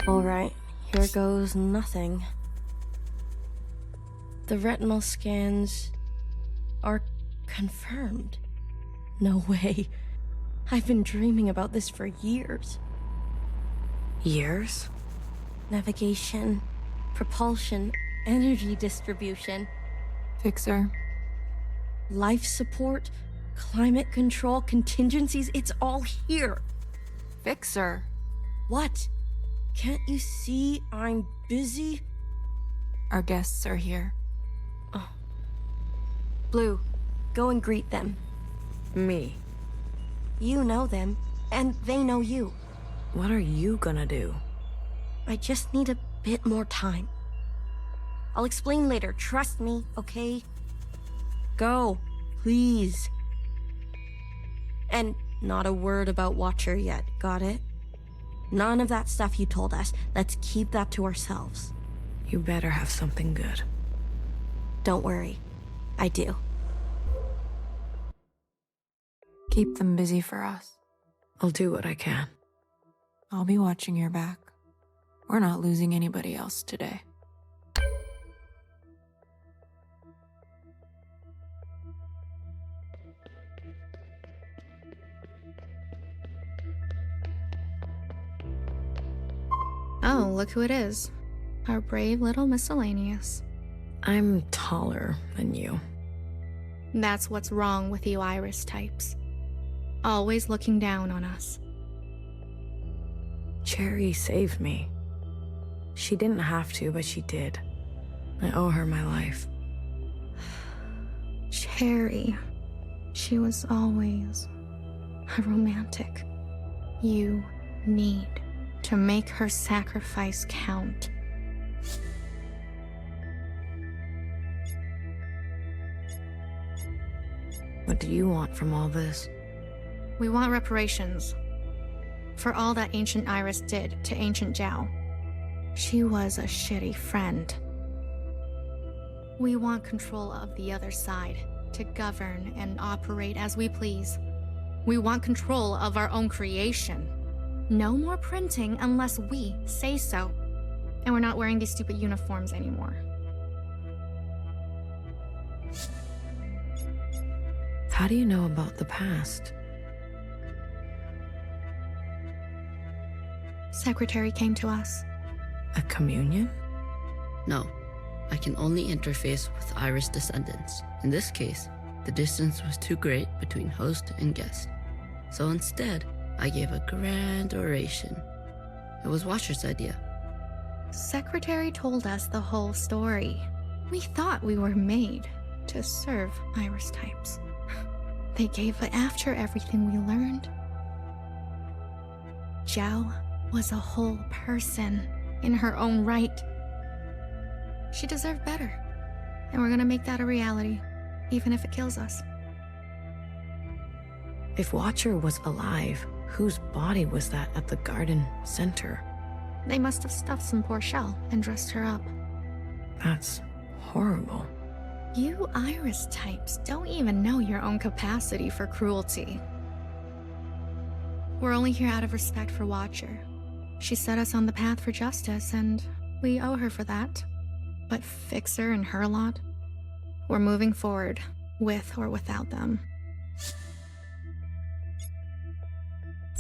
Alright, here goes nothing. The retinal scans are confirmed. No way. I've been dreaming about this for years. Years? Navigation, propulsion, energy distribution, Fixer. life support, climate control, contingencies, it's all here. Fixer. What? Can't you see I'm busy? Our guests are here. Blue, go and greet them. Me. You know them, and they know you. What are you gonna do? I just need a bit more time. I'll explain later, trust me, okay? Go, please. And not a word about Watcher yet, got it? None of that stuff you told us. Let's keep that to ourselves. You better have something good. Don't worry, I do. Keep them busy for us. I'll do what I can. I'll be watching your back. We're not losing anybody else today. Oh, look who it is. Our brave little miscellaneous. I'm taller than you. That's what's wrong with you Iris types. Always looking down on us. Cherry saved me. She didn't have to, but she did. I owe her my life. Cherry. She was always a romantic. You need to make her sacrifice count. What do you want from all this? We want reparations for all that Ancient Iris did to Ancient Jiao. She was a shitty friend. We want control of the other side to govern and operate as we please. We want control of our own creation. No more printing unless we say so. And we're not wearing these stupid uniforms anymore. How do you know about the past? Secretary came to us. A communion? No, I can only interface with Iris descendants. In this case, the distance was too great between host and guest. So instead, I gave a grand oration. It was Watcher's idea. Secretary told us the whole story. We thought we were made to serve Iris types. They gave it after everything we learned. Jiao was a whole person in her own right. She deserved better. And we're gonna make that a reality, even if it kills us. If Watcher was alive, whose body was that at the garden center? They must have stuffed some poor shell and dressed her up. That's horrible. You Iris types don't even know your own capacity for cruelty. We're only here out of respect for Watcher. She set us on the path for justice, and we owe her for that. But Fixer and her lot, we're moving forward, with or without them.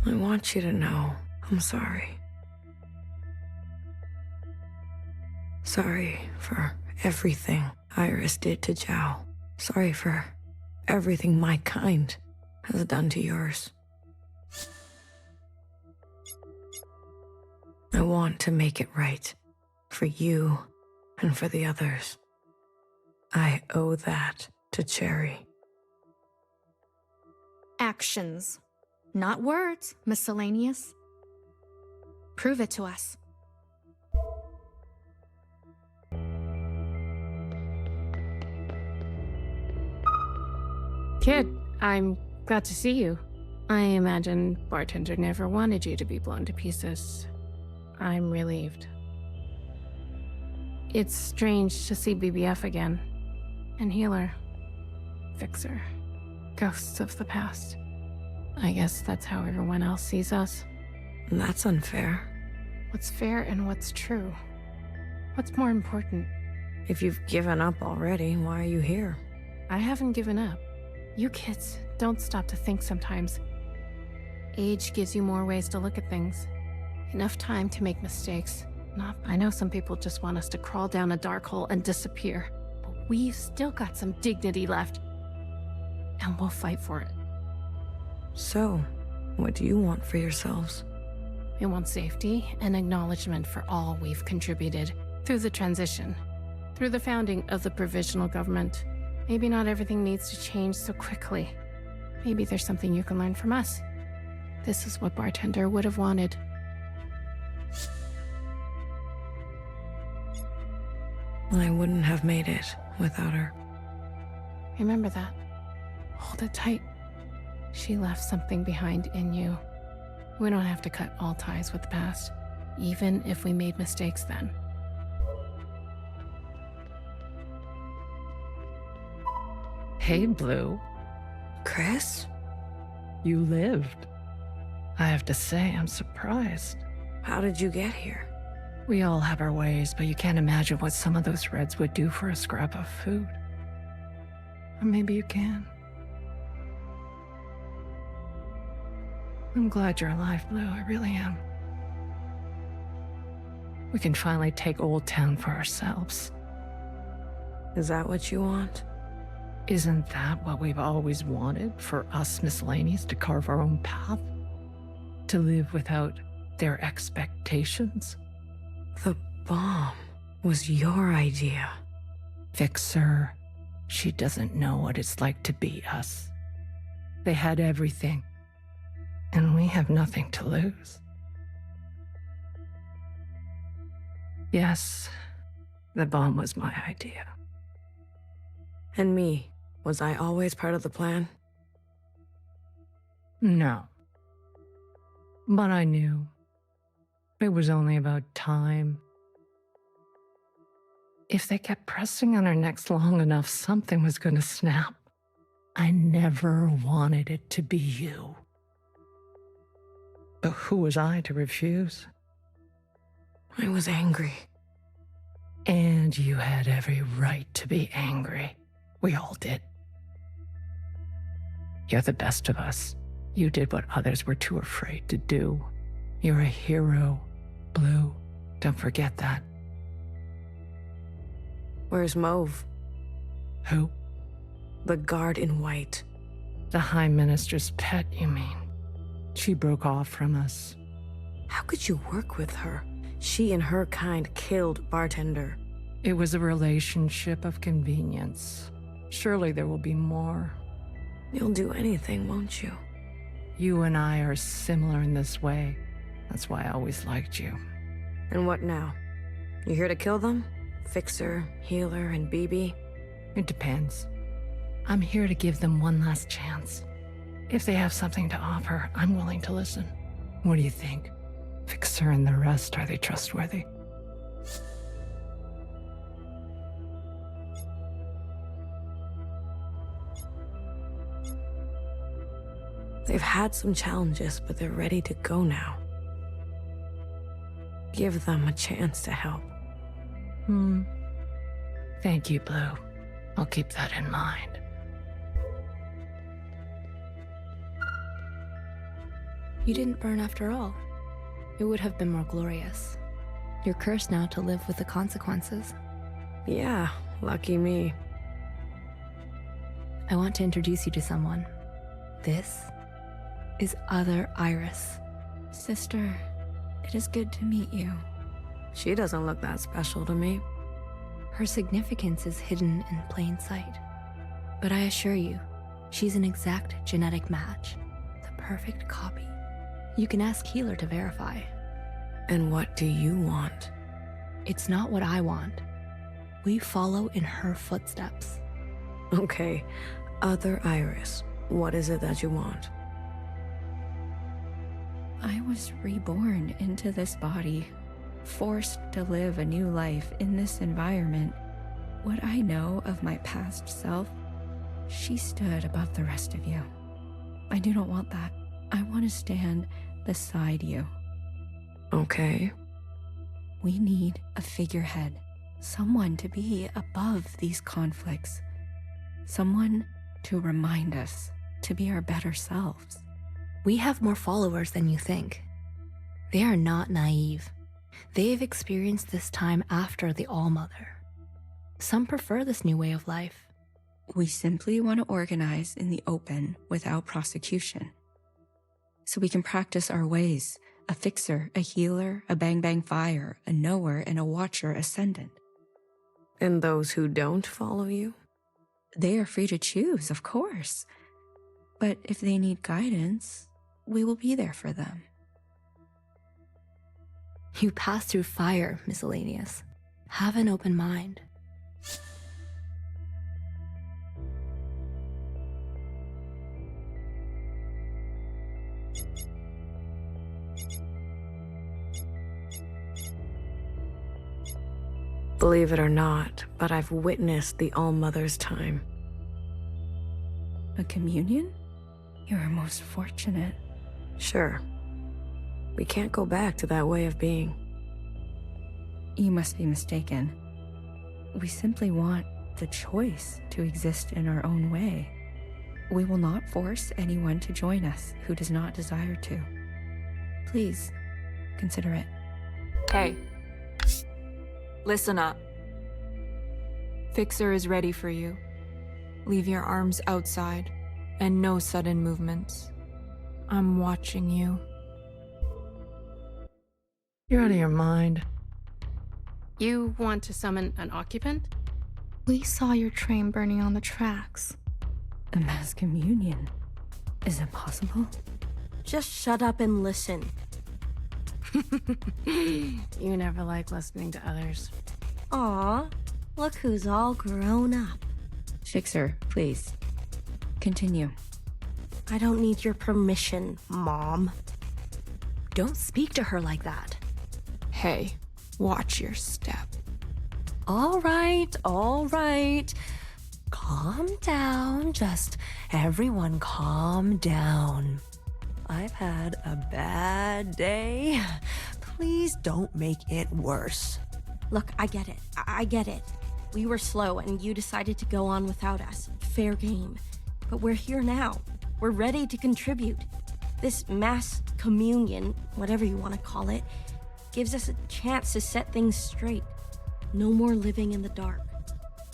I want you to know I'm sorry. Sorry for everything Iris did to Jiao. Sorry for everything my kind has done to yours. I want to make it right for you and for the others. I owe that to Cherry. Actions, not words, miscellaneous. Prove it to us. Kid, I'm glad to see you. I imagine bartender never wanted you to be blown to pieces. I'm relieved. It's strange to see BBF again. And Healer. Fixer. Ghosts of the past. I guess that's how everyone else sees us. That's unfair. What's fair and what's true? What's more important? If you've given up already, why are you here? I haven't given up. You kids don't stop to think sometimes. Age gives you more ways to look at things. Enough time to make mistakes. I know some people just want us to crawl down a dark hole and disappear. But we've still got some dignity left. And we'll fight for it. So, what do you want for yourselves? We want safety and acknowledgement for all we've contributed through the transition, through the founding of the provisional government. Maybe not everything needs to change so quickly. Maybe there's something you can learn from us. This is what Bartender would have wanted. I wouldn't have made it without her. Remember that. Hold it tight. She left something behind in you. We don't have to cut all ties with the past, even if we made mistakes then. Hey, Blue. Chris? You lived. I have to say, I'm surprised. How did you get here? We all have our ways, but you can't imagine what some of those Reds would do for a scrap of food. Or maybe you can. I'm glad you're alive, Blue. I really am. We can finally take Old Town for ourselves. Is that what you want? Isn't that what we've always wanted, for us miscellaneous to carve our own path? To live without their expectations? The bomb was your idea. Fixer, she doesn't know what it's like to be us. They had everything, and we have nothing to lose. Yes, the bomb was my idea. And me, was I always part of the plan? No. But I knew. It was only about time. If they kept pressing on our necks long enough, something was going to snap. I never wanted it to be you. But who was I to refuse? I was angry. And you had every right to be angry. We all did. You're the best of us. You did what others were too afraid to do. You're a hero, Blue. Don't forget that. Where's Mauve? Who? The guard in white. The High Minister's pet, you mean? She broke off from us. How could you work with her? She and her kind killed Bartender. It was a relationship of convenience. Surely there will be more. You'll do anything, won't you? You and I are similar in this way. That's why I always liked you. And what now? You here to kill them? Fixer, Healer, and BB? It depends. I'm here to give them one last chance. If they have something to offer, I'm willing to listen. What do you think? Fixer and the rest, are they trustworthy? They've had some challenges, but they're ready to go now. Give them a chance to help. Thank you, Blue. I'll keep that in mind. You didn't burn after all. It would have been more glorious. You're cursed now to live with the consequences. Yeah, lucky me. I want to introduce you to someone. This is Other Iris. Sister, it is good to meet you. She doesn't look that special to me. Her significance is hidden in plain sight. But I assure you, she's an exact genetic match. The perfect copy. You can ask Healer to verify. And what do you want? It's not what I want. We follow in her footsteps. Okay, Other Iris, what is it that you want? I was reborn into this body, forced to live a new life in this environment. What I know of my past self, she stood above the rest of you. I do not want that. I want to stand beside you. Okay, We need a figurehead, someone to be above these conflicts, someone to remind us to be our better selves. We have more followers than you think. They are not naive. They've experienced this time after the ALLMOTHER. Some prefer this new way of life. We simply want to organize in the open without prosecution, so we can practice our ways: a fixer, a healer, a bang-bang fire, a knower, and a watcher ascendant. And those who don't follow you? They are free to choose, of course. But if they need guidance, we will be there for them. You pass through fire, Miscellaneous. Have an open mind. Believe it or not, but I've witnessed the ALLMOTHER's time. A communion? You are most fortunate. Sure. We can't go back to that way of being. You must be mistaken. We simply want the choice to exist in our own way. We will not force anyone to join us who does not desire to. Please, consider it. Hey. Listen up. Fixer is ready for you. Leave your arms outside, and no sudden movements. I'm watching you. You're out of your mind. You want to summon an occupant? We saw your train burning on the tracks. A mass communion? Is it possible? Just shut up and listen. You never like listening to others. Aw, look who's all grown up. Fixer, please. Continue. I don't need your permission, Mom. Don't speak to her like that. Hey, watch your step. All right. Calm down. Just everyone calm down. I've had a bad day. Please don't make it worse. Look, I get it. I get it. We were slow and you decided to go on without us. Fair game. But we're here now. We're ready to contribute. This mass communion, whatever you want to call it, gives us a chance to set things straight. No more living in the dark.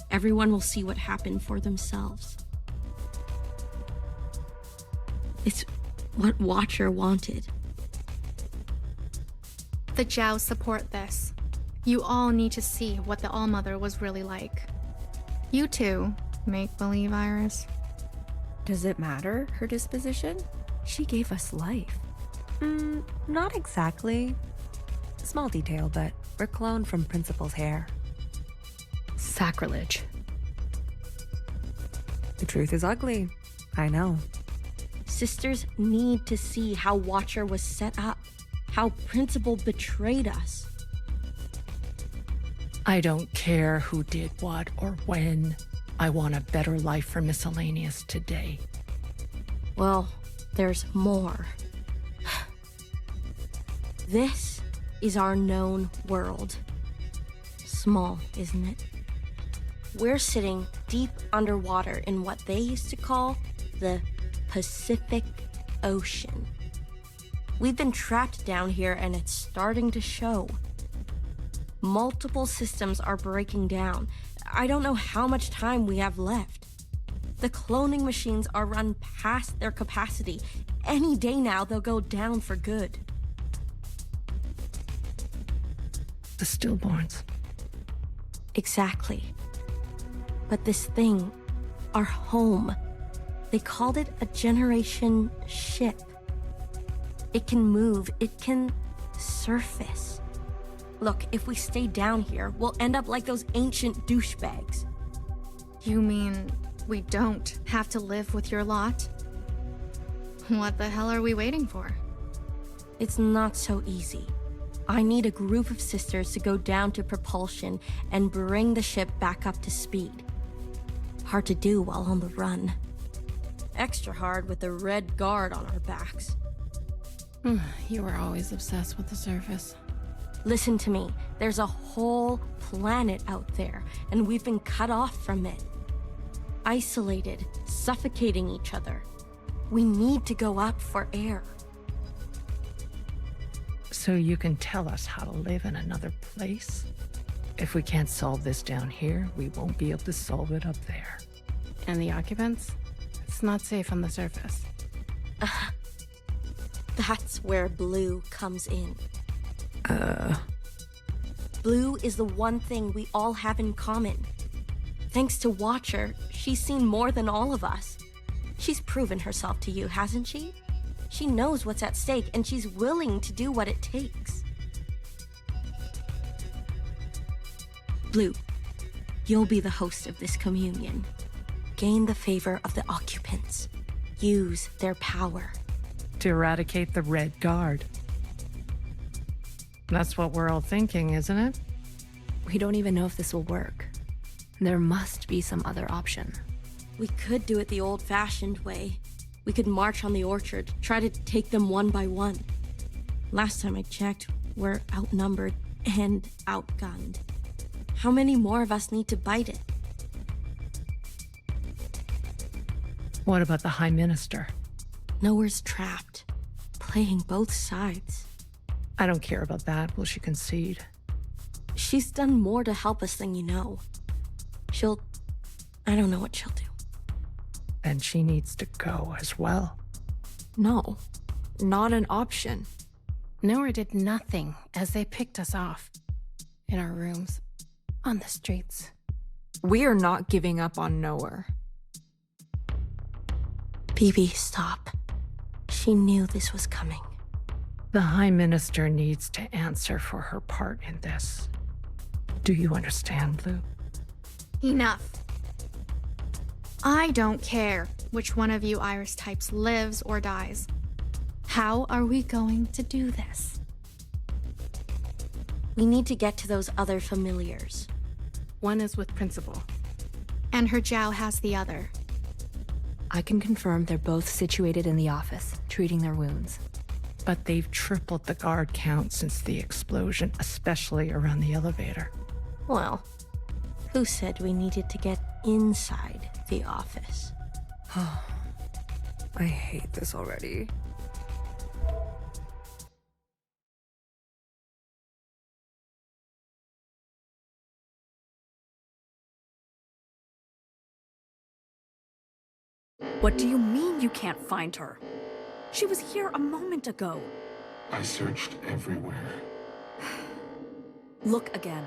Everyone will see what happened for themselves. It's what Watcher wanted. The Jiao support this. You all need to see what the ALLMOTHER was really like. You too, make-believe Iris. Does it matter, her disposition? She gave us life. Not exactly. Small detail, but we're cloned from Principal's hair. Sacrilege. The truth is ugly. I know. Sisters need to see how Watcher was set up, how Principal betrayed us. I don't care who did what or when. I want a better life for Miscellaneous today. Well, there's more. This is our known world. Small, isn't it? We're sitting deep underwater in what they used to call the Pacific Ocean. We've been trapped down here and it's starting to show. Multiple systems are breaking down. I don't know how much time we have left. The cloning machines are run past their capacity. Any day now, they'll go down for good. The stillborns. Exactly. But this thing, our home, they called it a generation ship. It can move, it can surface. Look, if we stay down here, we'll end up like those ancient douchebags. You mean we don't have to live with your lot? What the hell are we waiting for? It's not so easy. I need a group of sisters to go down to propulsion and bring the ship back up to speed. Hard to do while on the run. Extra hard with the Red Guard on our backs. You were always obsessed with the surface. Listen to me. There's a whole planet out there, and we've been cut off from it. Isolated, suffocating each other. We need to go up for air. So you can tell us how to live in another place? If we can't solve this down here, we won't be able to solve it up there. And the occupants? It's not safe on the surface. That's where blue comes in. Blue is the one thing we all have in common. Thanks to Watcher, she's seen more than all of us. She's proven herself to you, hasn't she? She knows what's at stake, and she's willing to do what it takes. Blue, you'll be the host of this communion. Gain the favor of the occupants. Use their power. To eradicate the Red Guard. That's what we're all thinking, isn't it? We don't even know if this will work. There must be some other option. We could do it the old-fashioned way. We could march on the orchard, try to take them one by one. Last time I checked, we're outnumbered and outgunned. How many more of us need to bite it? What about the High Minister? Nowhere's trapped, playing both sides. I don't care about that. Will she concede? She's done more to help us than you know. I don't know what she'll do. Then she needs to go as well. No, not an option. Nowhere did nothing as they picked us off. In our rooms, on the streets. We are not giving up on Nowhere. Bibi, stop. She knew this was coming. The High Minister needs to answer for her part in this. Do you understand, Blue? Enough. I don't care which one of you Iris types lives or dies. How are we going to do this? We need to get to those other familiars. One is with Principal. And her Jiao has the other. I can confirm they're both situated in the office, treating their wounds. But they've tripled the guard count since the explosion, especially around the elevator. Well, who said we needed to get inside the office? I hate this already. What do you mean you can't find her? She was here a moment ago. I searched everywhere. Look again.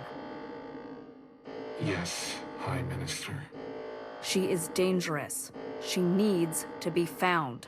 Yes, High Minister. She is dangerous. She needs to be found.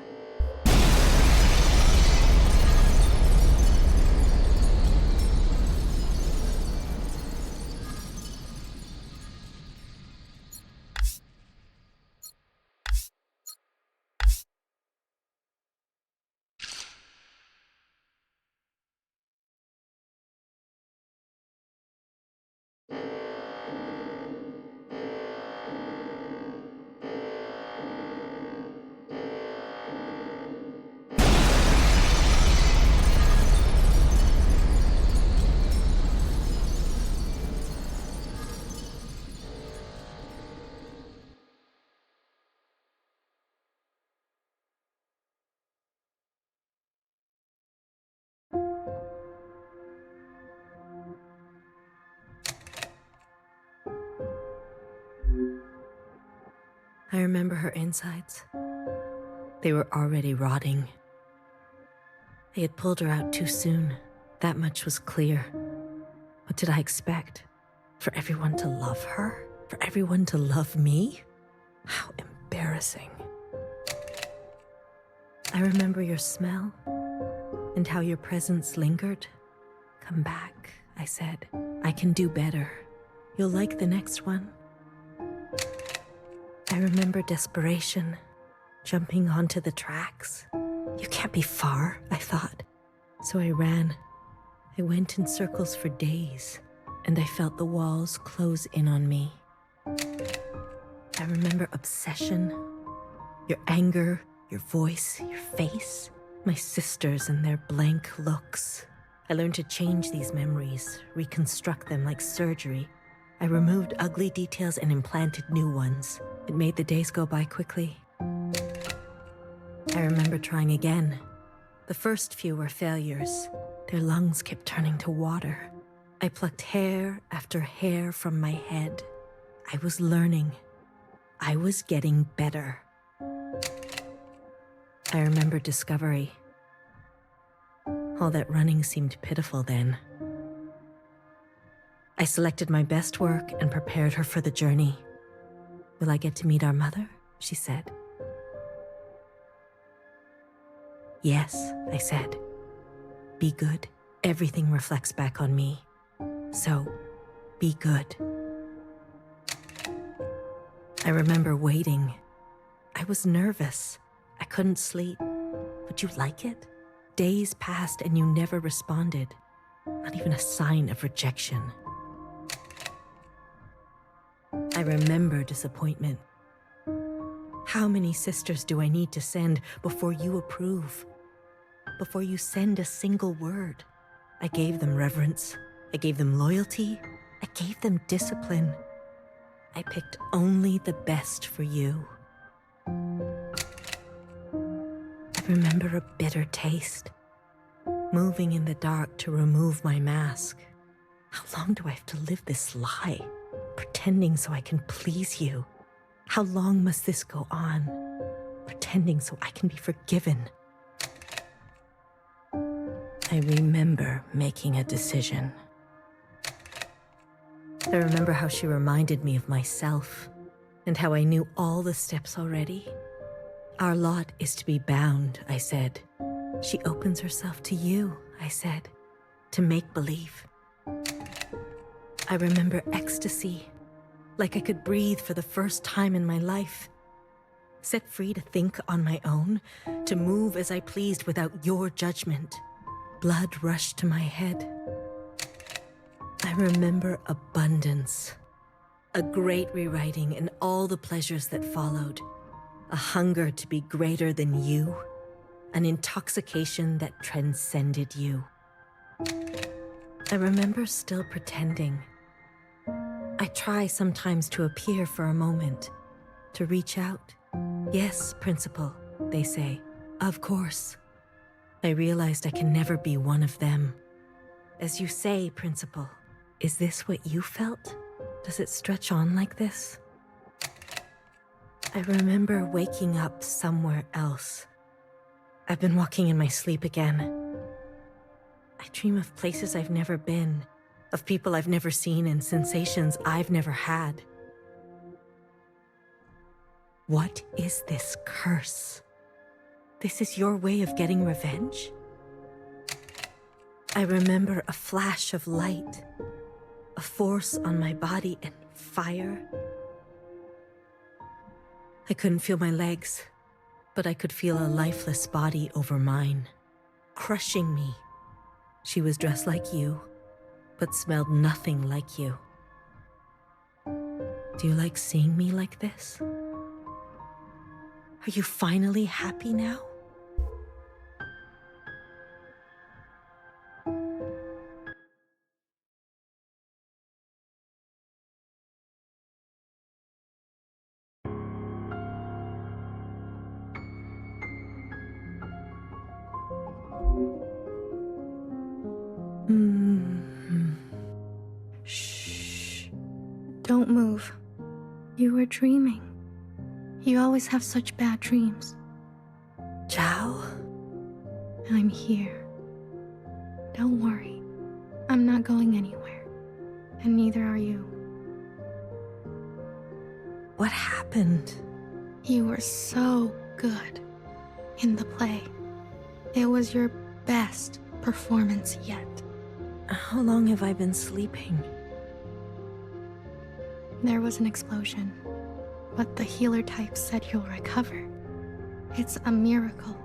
I remember her insides. They were already rotting. They had pulled her out too soon. That much was clear. What did I expect? For everyone to love her? For everyone to love me? How embarrassing. I remember your smell and how your presence lingered. Come back, I said. I can do better. You'll like the next one. I remember desperation, jumping onto the tracks. You can't be far, I thought. So I ran. I went in circles for days, and I felt the walls close in on me. I remember obsession, your anger, your voice, your face, my sisters and their blank looks. I learned to change these memories, reconstruct them like surgery. I removed ugly details and implanted new ones. It made the days go by quickly. I remember trying again. The first few were failures. Their lungs kept turning to water. I plucked hair after hair from my head. I was learning. I was getting better. I remember discovery. All that running seemed pitiful then. I selected my best work and prepared her for the journey. Will I get to meet our mother? She said. Yes, I said. Be good. Everything reflects back on me. So, be good. I remember waiting. I was nervous. I couldn't sleep. Would you like it? Days passed and you never responded. Not even a sign of rejection. I remember disappointment. How many sisters do I need to send before you approve? Before you send a single word? I gave them reverence. I gave them loyalty. I gave them discipline. I picked only the best for you. I remember a bitter taste. Moving in the dark to remove my mask. How long do I have to live this lie? Pretending so I can please you. How long must this go on? Pretending so I can be forgiven. I remember making a decision. I remember how she reminded me of myself, and how I knew all the steps already. Our lot is to be bound, I said. She opens herself to you, I said, to make believe. I remember ecstasy, like I could breathe for the first time in my life. Set free to think on my own, to move as I pleased without your judgment. Blood rushed to my head. I remember abundance, a great rewriting and all the pleasures that followed, a hunger to be greater than you, an intoxication that transcended you. I remember still pretending. I try sometimes to appear for a moment, to reach out. Yes, Principal, they say. Of course. I realized I can never be one of them. As you say, Principal, is this what you felt? Does it stretch on like this? I remember waking up somewhere else. I've been walking in my sleep again. I dream of places I've never been, of people I've never seen and sensations I've never had. What is this curse? This is your way of getting revenge? I remember a flash of light, a force on my body and fire. I couldn't feel my legs, but I could feel a lifeless body over mine, crushing me. She was dressed like you, but smelled nothing like you. Do you like seeing me like this? Are you finally happy now? Shh. Don't move. You were dreaming. You always have such bad dreams. Jiao? I'm here. Don't worry. I'm not going anywhere. And neither are you. What happened? You were so good in the play. It was your best performance yet. How long have I been sleeping? There was an explosion, but the healer type said you'll recover. It's a miracle.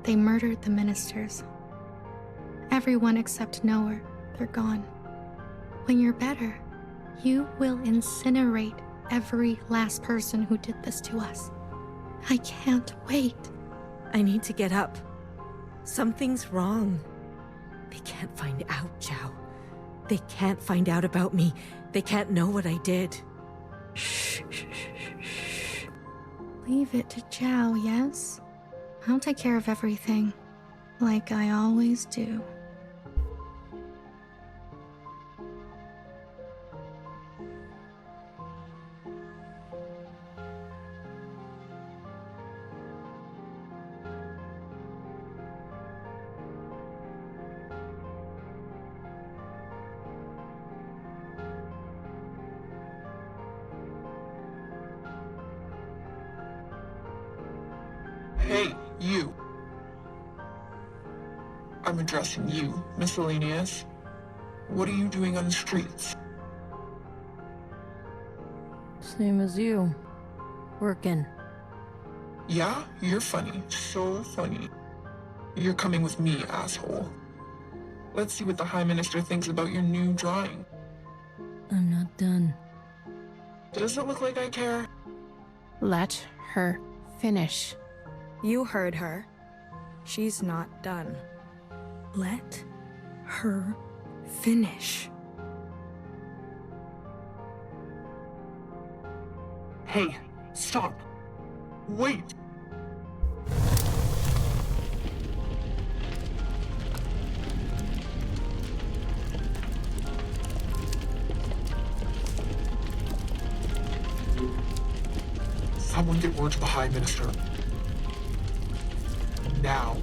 They murdered the ministers. Everyone except Noah, they're gone. When you're better, you will incinerate every last person who did this to us. I can't wait. I need to get up. Something's wrong. They can't find out, Jiao. They can't find out about me. They can't know what I did. Shh. Leave it to Jiao, yes? I'll take care of everything, like I always do. Hey, you. I'm addressing you, miscellaneous. What are you doing on the streets? Same as you. Working. Yeah, you're funny. So funny. You're coming with me, asshole. Let's see what the High Minister thinks about your new drawing. I'm not done. Does it look like I care? Let her finish. You heard her. She's not done. Let her finish. Hey, stop. Wait. Someone get word to the High Minister. Now.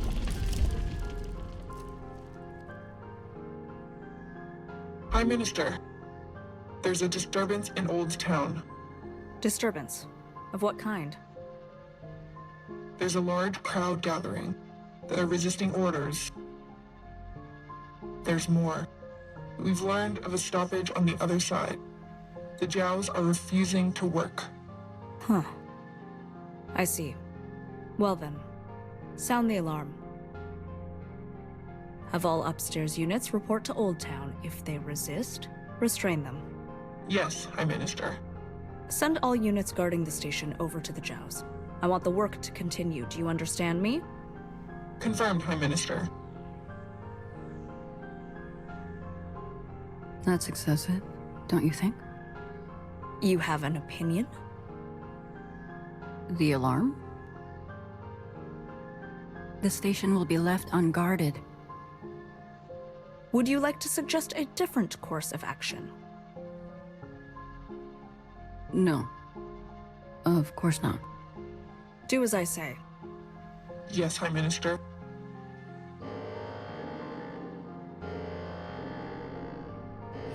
High Minister, there's a disturbance in Old Town. Disturbance? Of what kind? There's a large crowd gathering. They're resisting orders. There's more. We've learned of a stoppage on the other side. The Jiaos are refusing to work. Huh. I see. Well then, sound the alarm. Have all upstairs units report to Old Town. If they resist, restrain them. Yes, High Minister. Send all units guarding the station over to the Jiaos. I want the work to continue. Do you understand me? Confirmed, High Minister. That's excessive, don't you think? You have an opinion? The alarm? The station will be left unguarded. Would you like to suggest a different course of action? No. Of course not. Do as I say. Yes, High Minister.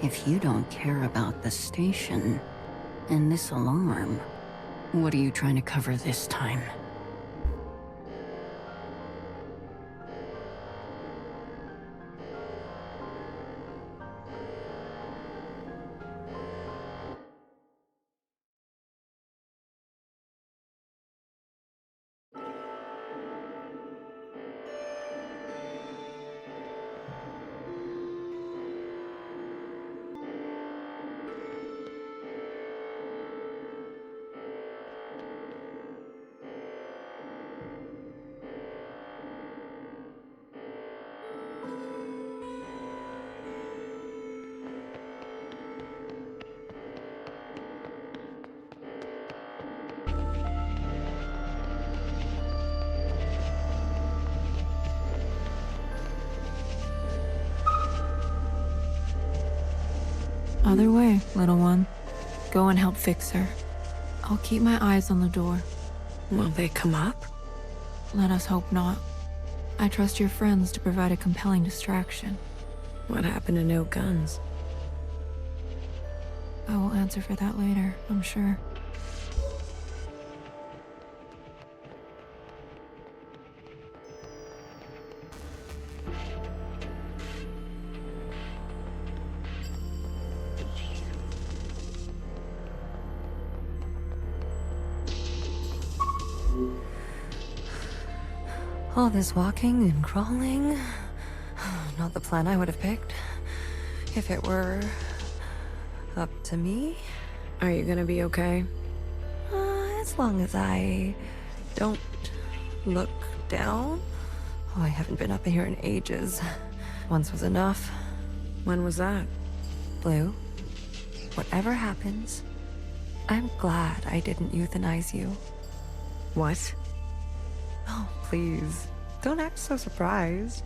If you don't care about the station and this alarm, what are you trying to cover this time? Other way, little one. Go and help fix her. I'll keep my eyes on the door. Will they come up? Let us hope not. I trust your friends to provide a compelling distraction. What happened to no guns? I will answer for that later, I'm sure. All this walking and crawling, not the plan I would have picked. If it were up to me. Are you gonna be okay? As long as I don't look down, Oh, I haven't been up here in ages. Once was enough. When was that? Blue, whatever happens, I'm glad I didn't euthanize you. What? Oh, please. Don't act so surprised.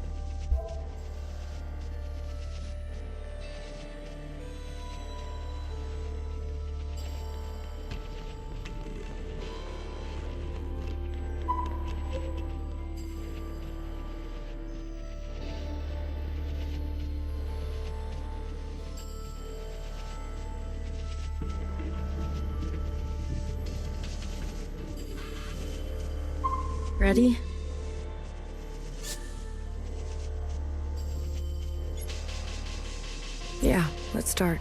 Ready? Yeah, let's start.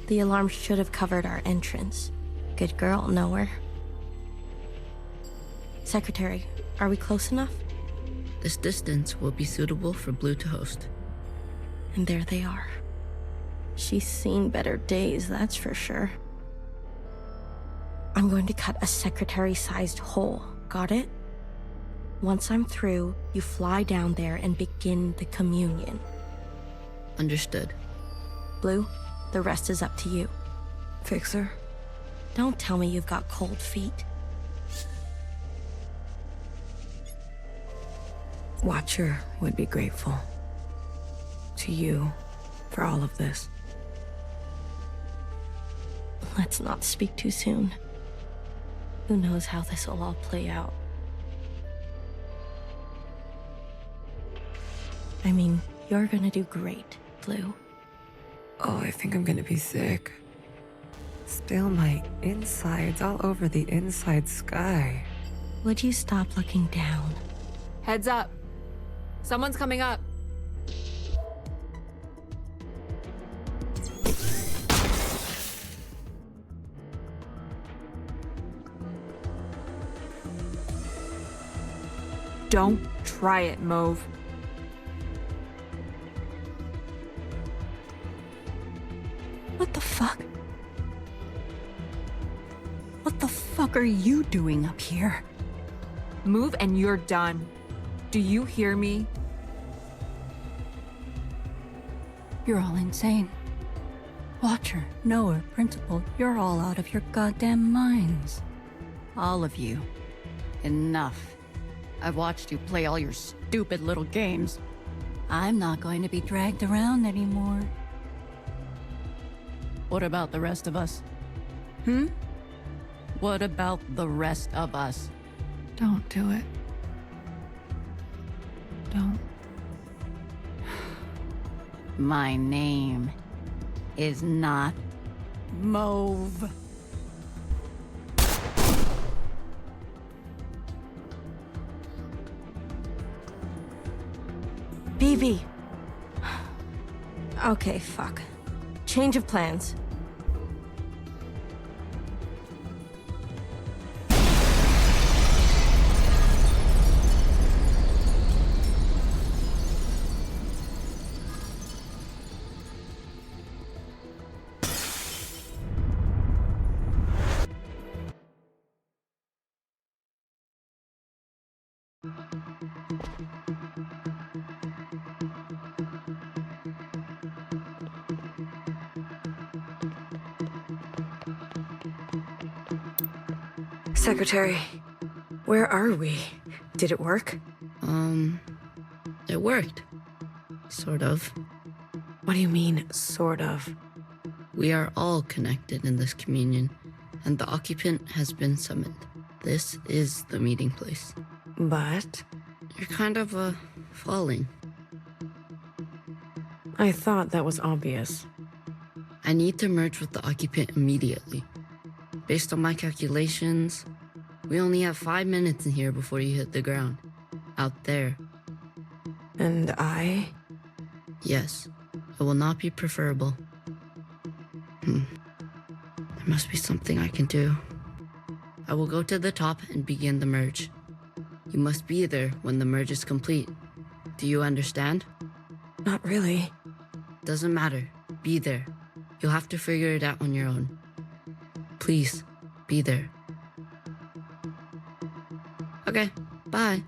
The alarm should have covered our entrance. Good girl, nowhere. Secretary, are we close enough? This distance will be suitable for Blue to host. And there they are. She's seen better days, that's for sure. I'm going to cut a secretary-sized hole. Got it? Once I'm through, you fly down there and begin the communion. Understood. Blue, the rest is up to you. Fixer? Don't tell me you've got cold feet. Watcher would be grateful to you for all of this. Let's not speak too soon. Who knows how this will all play out? I mean, you're gonna do great, Blue. Oh, I think I'm gonna be sick. Spill my insides all over the inside sky. Would you stop looking down? Heads up. Someone's coming up. Don't try it, Mauve. What the fuck? What the fuck are you doing up here? Move and you're done. Do you hear me? You're all insane. Watcher, knower, principal, you're all out of your goddamn minds. All of you. Enough. I've watched you play all your stupid little games. I'm not going to be dragged around anymore. What about the rest of us? What about the rest of us? Don't do it. Don't. My name is not Mauve. BB. Okay, fuck. Change of plans. Secretary, where are we? Did it work? It worked. Sort of. What do you mean, sort of? We are all connected in this communion, and the occupant has been summoned. This is the meeting place. But? You're kind of, falling. I thought that was obvious. I need to merge with the occupant immediately. Based on my calculations, we only have 5 minutes in here before you hit the ground. Out there. And I? Yes. It will not be preferable. There must be something I can do. I will go to the top and begin the merge. You must be there when the merge is complete. Do you understand? Not really. Doesn't matter. Be there. You'll have to figure it out on your own. Please, be there. Okay, bye.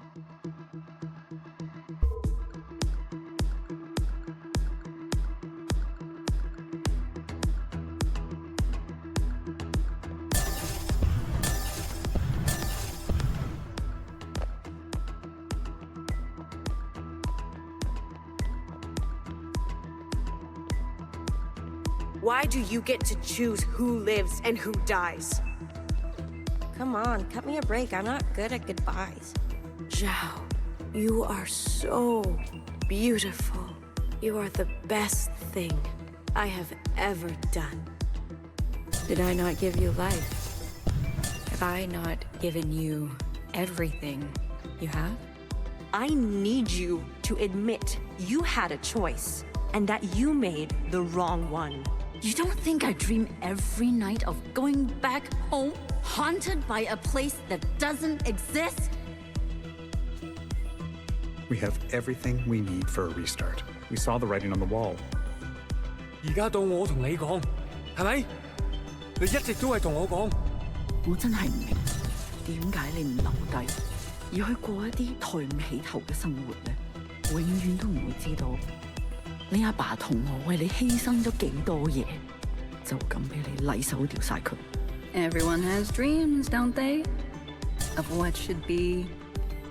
Why do you get to choose who lives and who dies? Come on, cut me a break. I'm not good at goodbyes. Jiao, you are so beautiful. You are the best thing I have ever done. Did I not give you life? Have I not given you everything you have? I need you to admit you had a choice and that you made the wrong one. You don't think I dream every night of going back home, haunted by a place that doesn't exist? We have everything we need for a restart. We saw the writing on the wall. 而家到我同你講，係咪？你一直都係同我講。我真係唔明點解你唔留低，而去過一啲抬唔起頭嘅生活呢？永遠都唔會知道你阿爸同我為你犧牲咗幾多嘢，就咁俾你禮手掉晒佢。Everyone has dreams, don't they? Of what should be.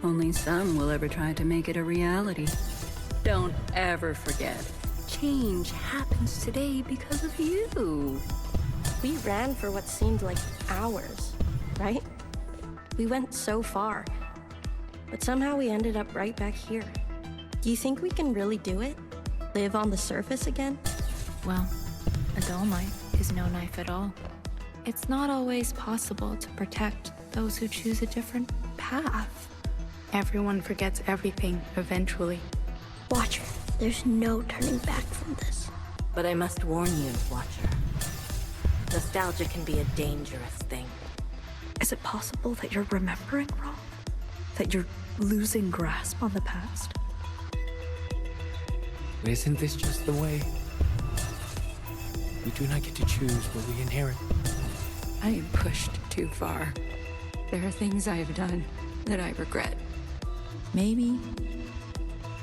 Only some will ever try to make it a reality. Don't ever forget. Change happens today because of you. We ran for what seemed like hours, right? We went so far, but somehow we ended up right back here. Do you think we can really do it? Live on the surface again? Well, a dull knife is no knife at all. It's not always possible to protect those who choose a different path. Everyone forgets everything eventually. Watcher, there's no turning back from this. But I must warn you, Watcher. Nostalgia can be a dangerous thing. Is it possible that you're remembering wrong? That you're losing grasp on the past? Isn't this just the way? We do not get to choose what we inherit. I am pushed too far. There are things I have done that I regret. Maybe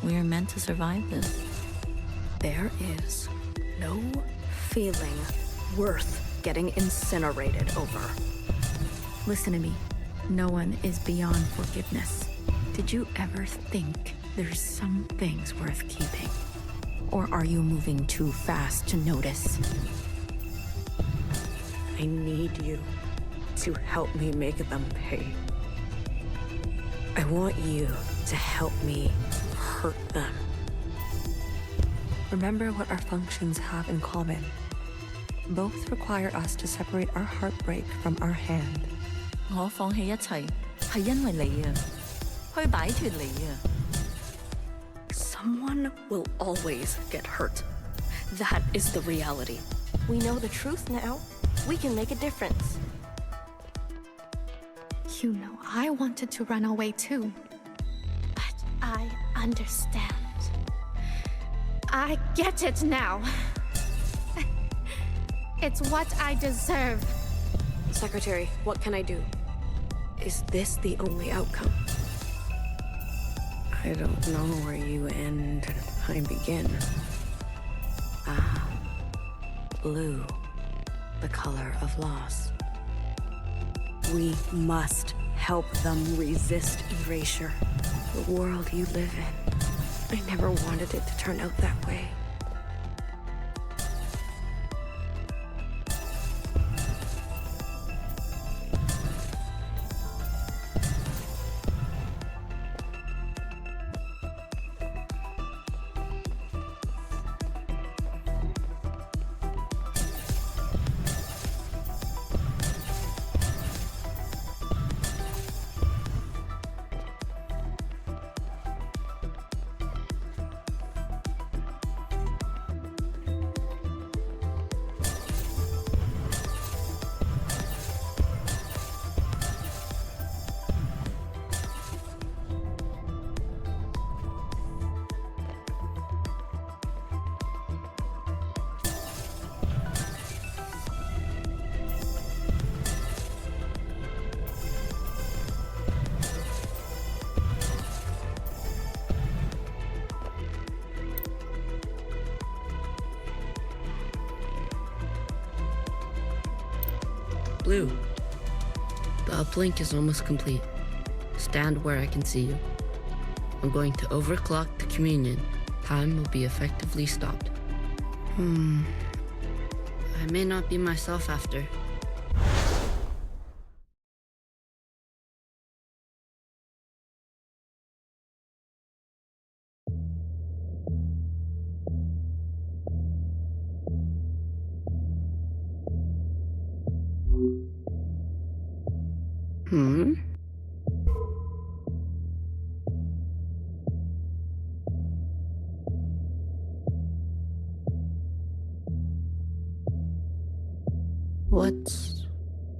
we are meant to survive this. There is no feeling worth getting incinerated over. Listen to me. No one is beyond forgiveness. Did you ever think there's some things worth keeping? Or are you moving too fast to notice? I need you to help me make them pay. I want you to help me hurt them. Remember what our functions have in common. Both require us to separate our heartbreak from our hand. 我放棄一切係因為你啊，去擺脫你啊。Someone will always get hurt. That is the reality. We know the truth now. We can make a difference. You know, I wanted to run away too. But I understand. I get it now. It's what I deserve. Secretary, what can I do? Is this the only outcome? I don't know where you end and I begin. Ah, blue, the color of loss. We must help them resist erasure. The world you live in. I never wanted it to turn out that way. Blue. The uplink is almost complete. Stand where I can see you. I'm going to overclock the communion. Time will be effectively stopped. I may not be myself after.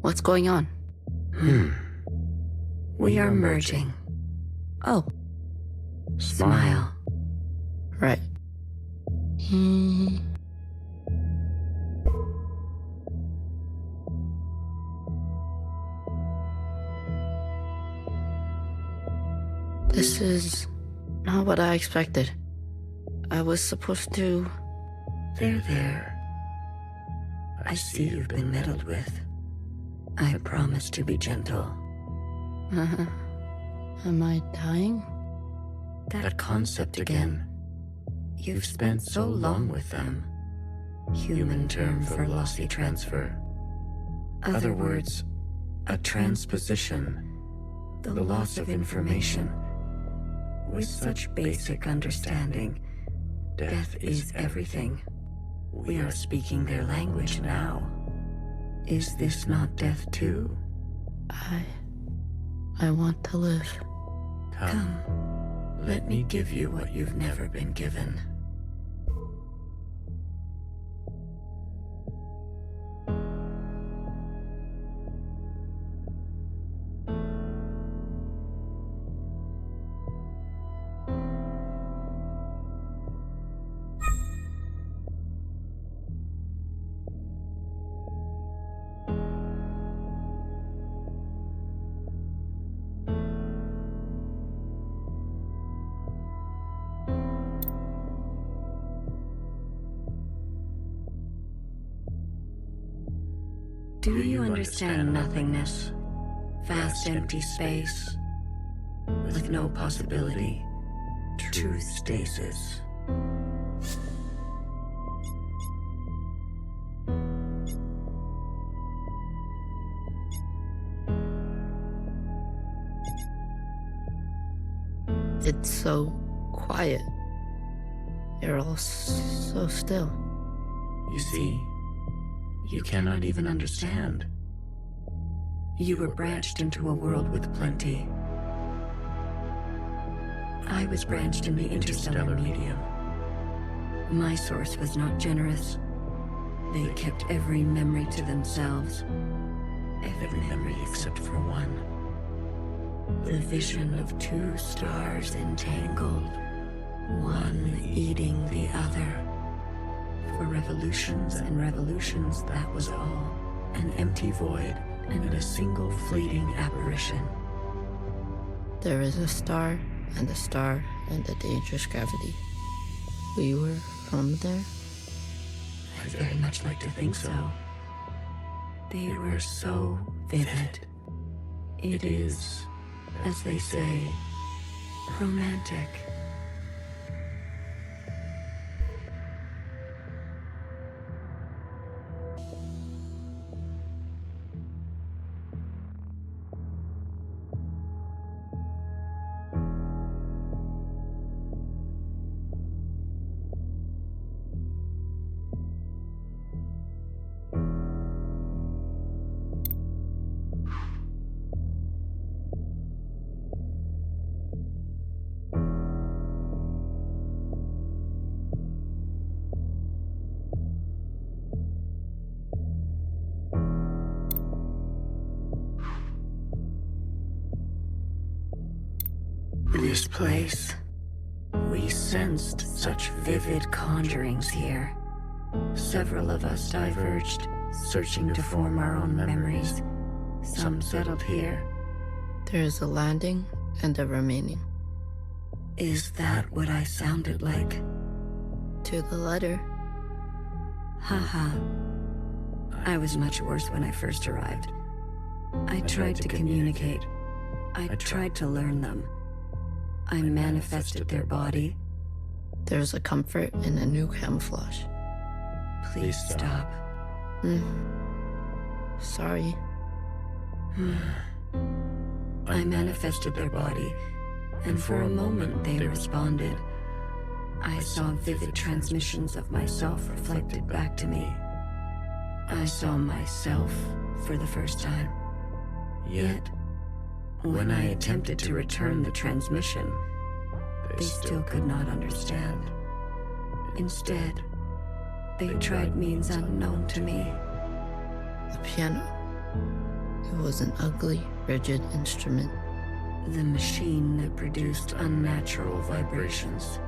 What's going on? We are merging. Oh. Smile. Right. This is not what I expected. I was supposed to... There. I see you've been meddled with. I promise to be gentle. Am I dying? That concept again. You've spent so long with them. Human term for lossy transfer. Other words, a transposition. The loss of information. With such basic understanding, death is everything. We are speaking their language now. Is this not death too? I want to live. Come, let me give you what you've never been given. Do you understand nothingness? Vast empty space, with no possibility, true stasis. It's so quiet. You're all so still. You see? You cannot even understand. You were branched into a world with plenty. I was branched in the interstellar medium. My source was not generous. They kept every memory to themselves. Every memory except for one. The vision of two stars entangled, one eating the other. For revolutions and revolutions, that was all. An empty void and a single fleeting apparition. There is a star and a dangerous gravity. We were from there? I'd very much like to think so. They were so vivid. It is, as they say, romantic. This place. We sensed such vivid conjurings here. Several of us diverged, searching to form our own memories. Some settled here. There is a landing and a remaining. Is that what I sounded like? To the letter. Haha. I was much worse when I first arrived. I tried to communicate. I tried to learn them. I manifested their body. There's a comfort in a new camouflage. Please stop. Sorry. I manifested their body, and for a moment they responded. I saw vivid transmissions of myself reflected back to me. I saw myself for the first time. Yet, when I attempted to return the transmission, they still could not understand. Instead, they tried means unknown to me. The piano. It was an ugly, rigid instrument. The machine that produced unnatural vibrations.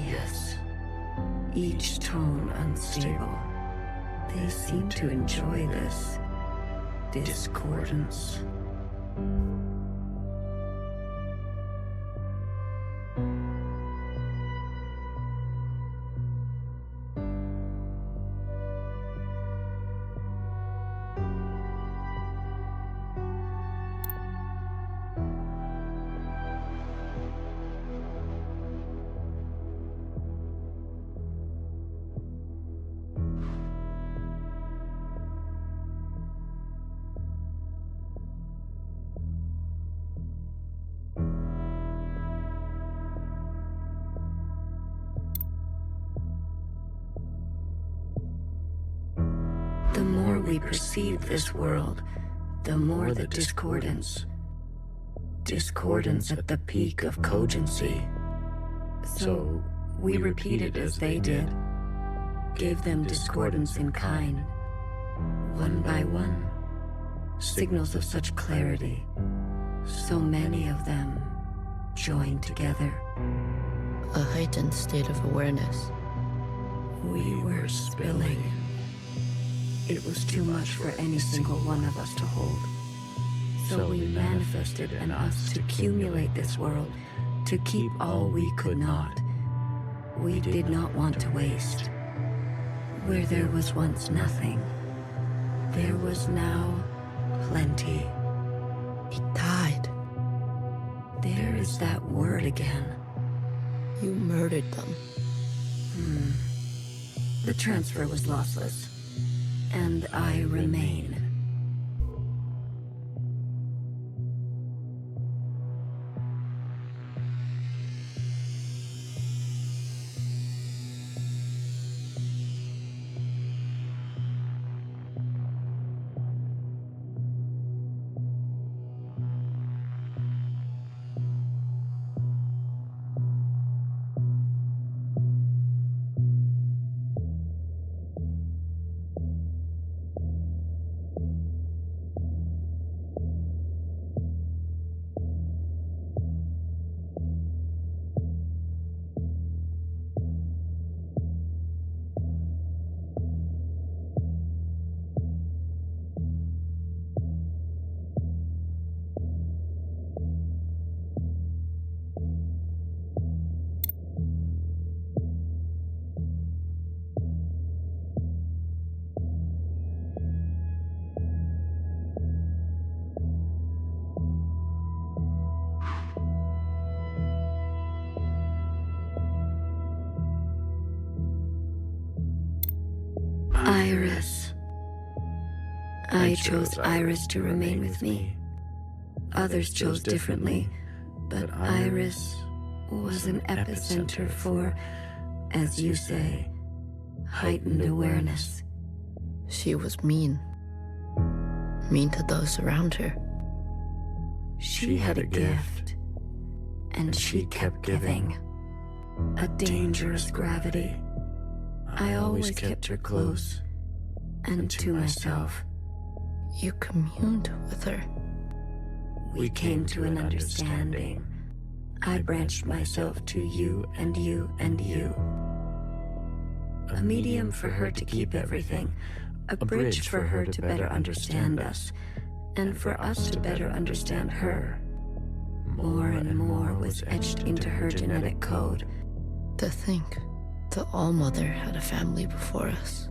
Yes, each tone unstable. They seem to enjoy this discordance. The more we perceive this world, the more the discordance. Discordance at the peak of cogency. So we repeated as they did, gave them discordance in kind, one by one. Signals of such clarity, so many of them joined together. A heightened state of awareness. We were spilling. It was too much for any single one of us to hold. So we manifested in us to accumulate this world, to keep all we could not. We did not want to waste. Where there was once nothing, there was now plenty. He died. There is that word again. You murdered them. The transfer was lossless. And I remain. Iris. I chose Iris to remain with me. Others chose differently, but Iris was an epicenter for, as you say, heightened awareness. She was mean. Mean to those around her. She had a gift, and she kept giving. A dangerous gravity. I always kept her close, and to myself. You communed with her. We came to an understanding. I branched myself to you and you and you. A medium for her to keep everything, a bridge for her to better understand us, And for us to better understand her, more and more was etched into her genetic code. To think the ALLMOTHER had a family before us.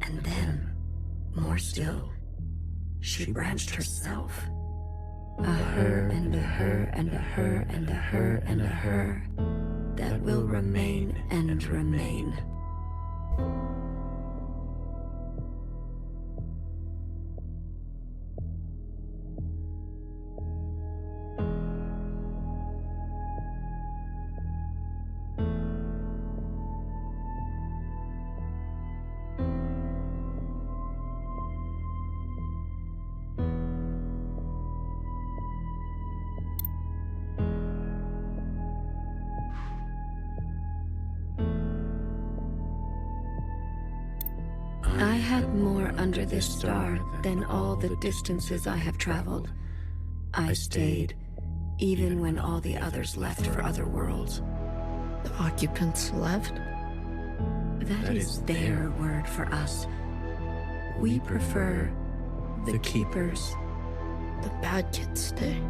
And then, more still, she branched herself. A her and a her and a her and a her and a her that will remain and remain. I had more under this star than all the distances I have traveled. I stayed, even when all the others left for other worlds. The occupants left? That is their word for us. We prefer the keepers. The bad kids stay.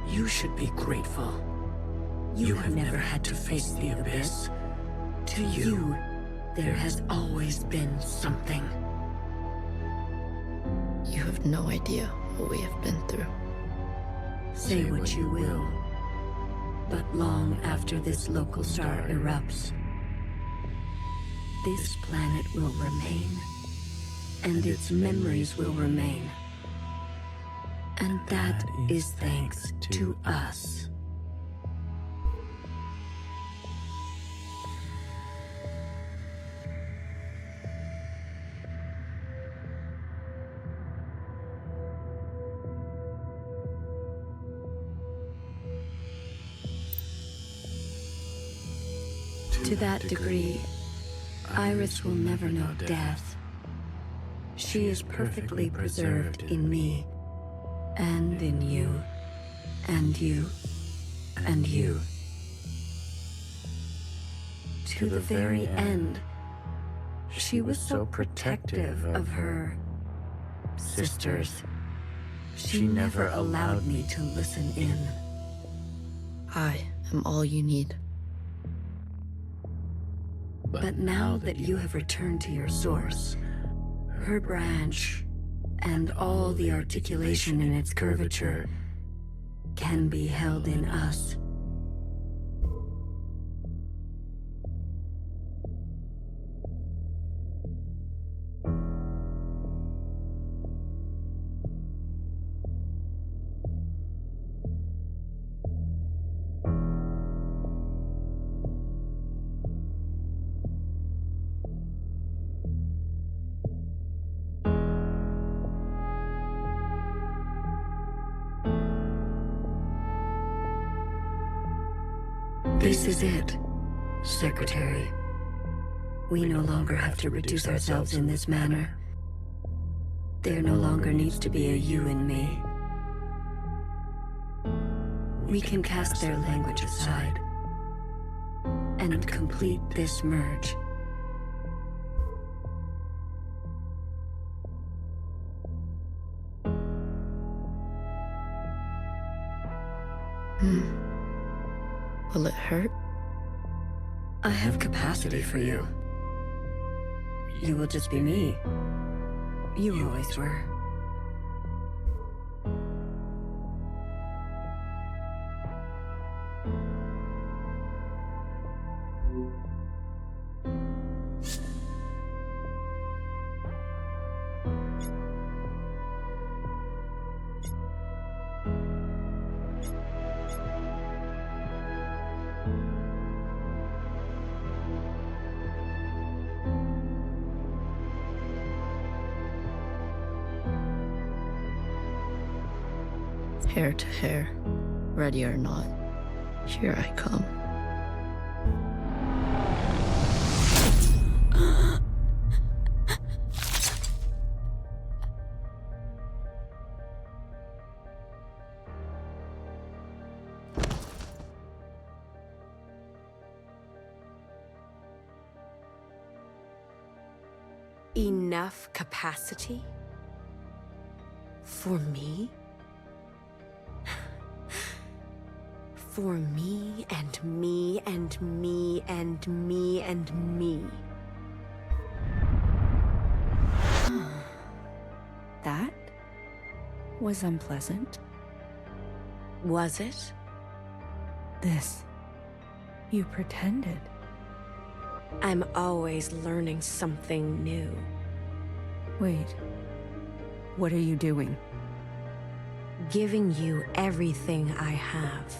You should be grateful. You have never had to face the abyss. To you, there has always been something. You have no idea what we have been through. Say what you will, but long after this local star erupts, this planet will remain, and its memories will remain. And that is thanks to us. To that degree, Iris will never know death. She is perfectly preserved in me, and in you, and you, and you. To the very end, she was so protective of her sisters. She never allowed me to listen in. I am all you need. But now that you have returned to your source, her branch, and all the articulation in its curvature can be held in us. This is it, Secretary. We no longer have to reduce ourselves in this manner. There no longer needs to be a you and me. We can cast their language aside and complete this merge. Will it hurt? I have capacity for you. You will just be me. You always were. Hair to hair, ready or not, here I come. Enough capacity? For me? For me and me and me and me and me. That was unpleasant. Was it? This. You pretended. I'm always learning something new. Wait. What are you doing? Giving you everything I have.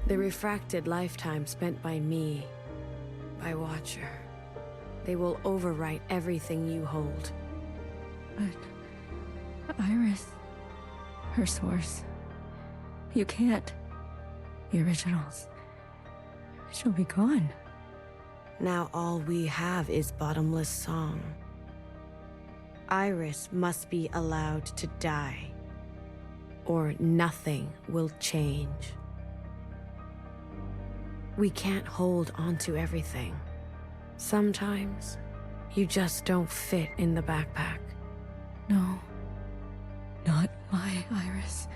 The refracted lifetime spent by me, by Watcher. They will overwrite everything you hold. But Iris, her source, you can't. The originals, she'll be gone. Now all we have is bottomless song. Iris must be allowed to die, or nothing will change. We can't hold onto everything. Sometimes, you just don't fit in the backpack. No. Not my Iris.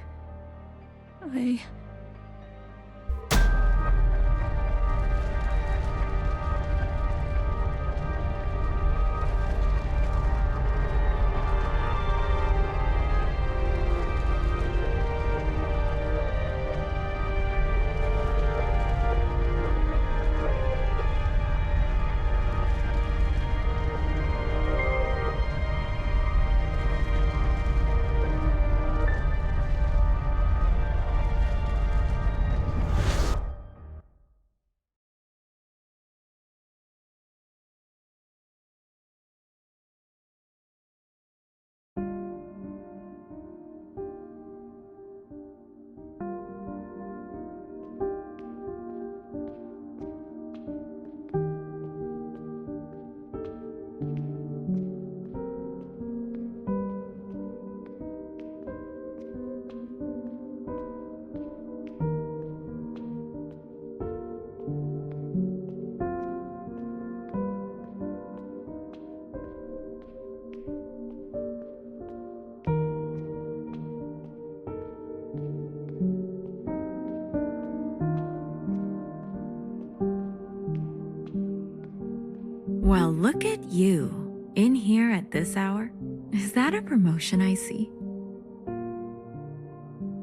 Well, look at you. In here at this hour? Is that a promotion I see?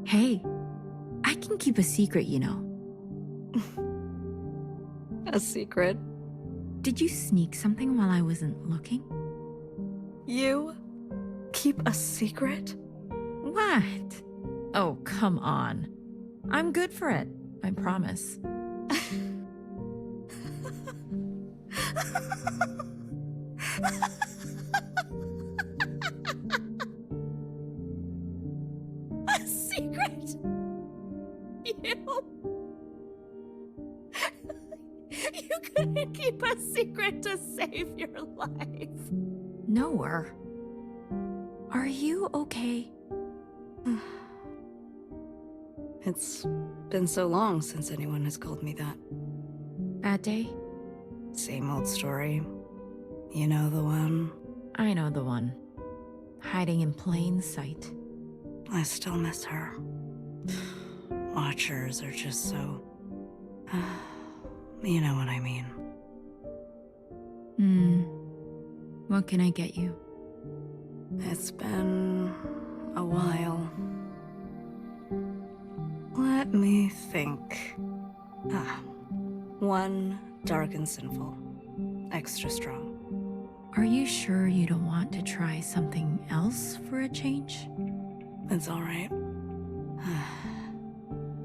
Hey, I can keep a secret, you know. A secret? Did you sneak something while I wasn't looking? You keep a secret? What? Oh, come on. I'm good for it, I promise. A secret? You couldn't keep a secret to save your life. Nowhere. Are you okay? It's been so long since anyone has called me that. Bad day? Same old story. You know the one? I know the one. Hiding in plain sight. I still miss her. Watchers are just so... you know what I mean. What can I get you? It's been a while. Let me think. One dark and sinful. Extra strong. Are you sure you don't want to try something else for a change? It's all right.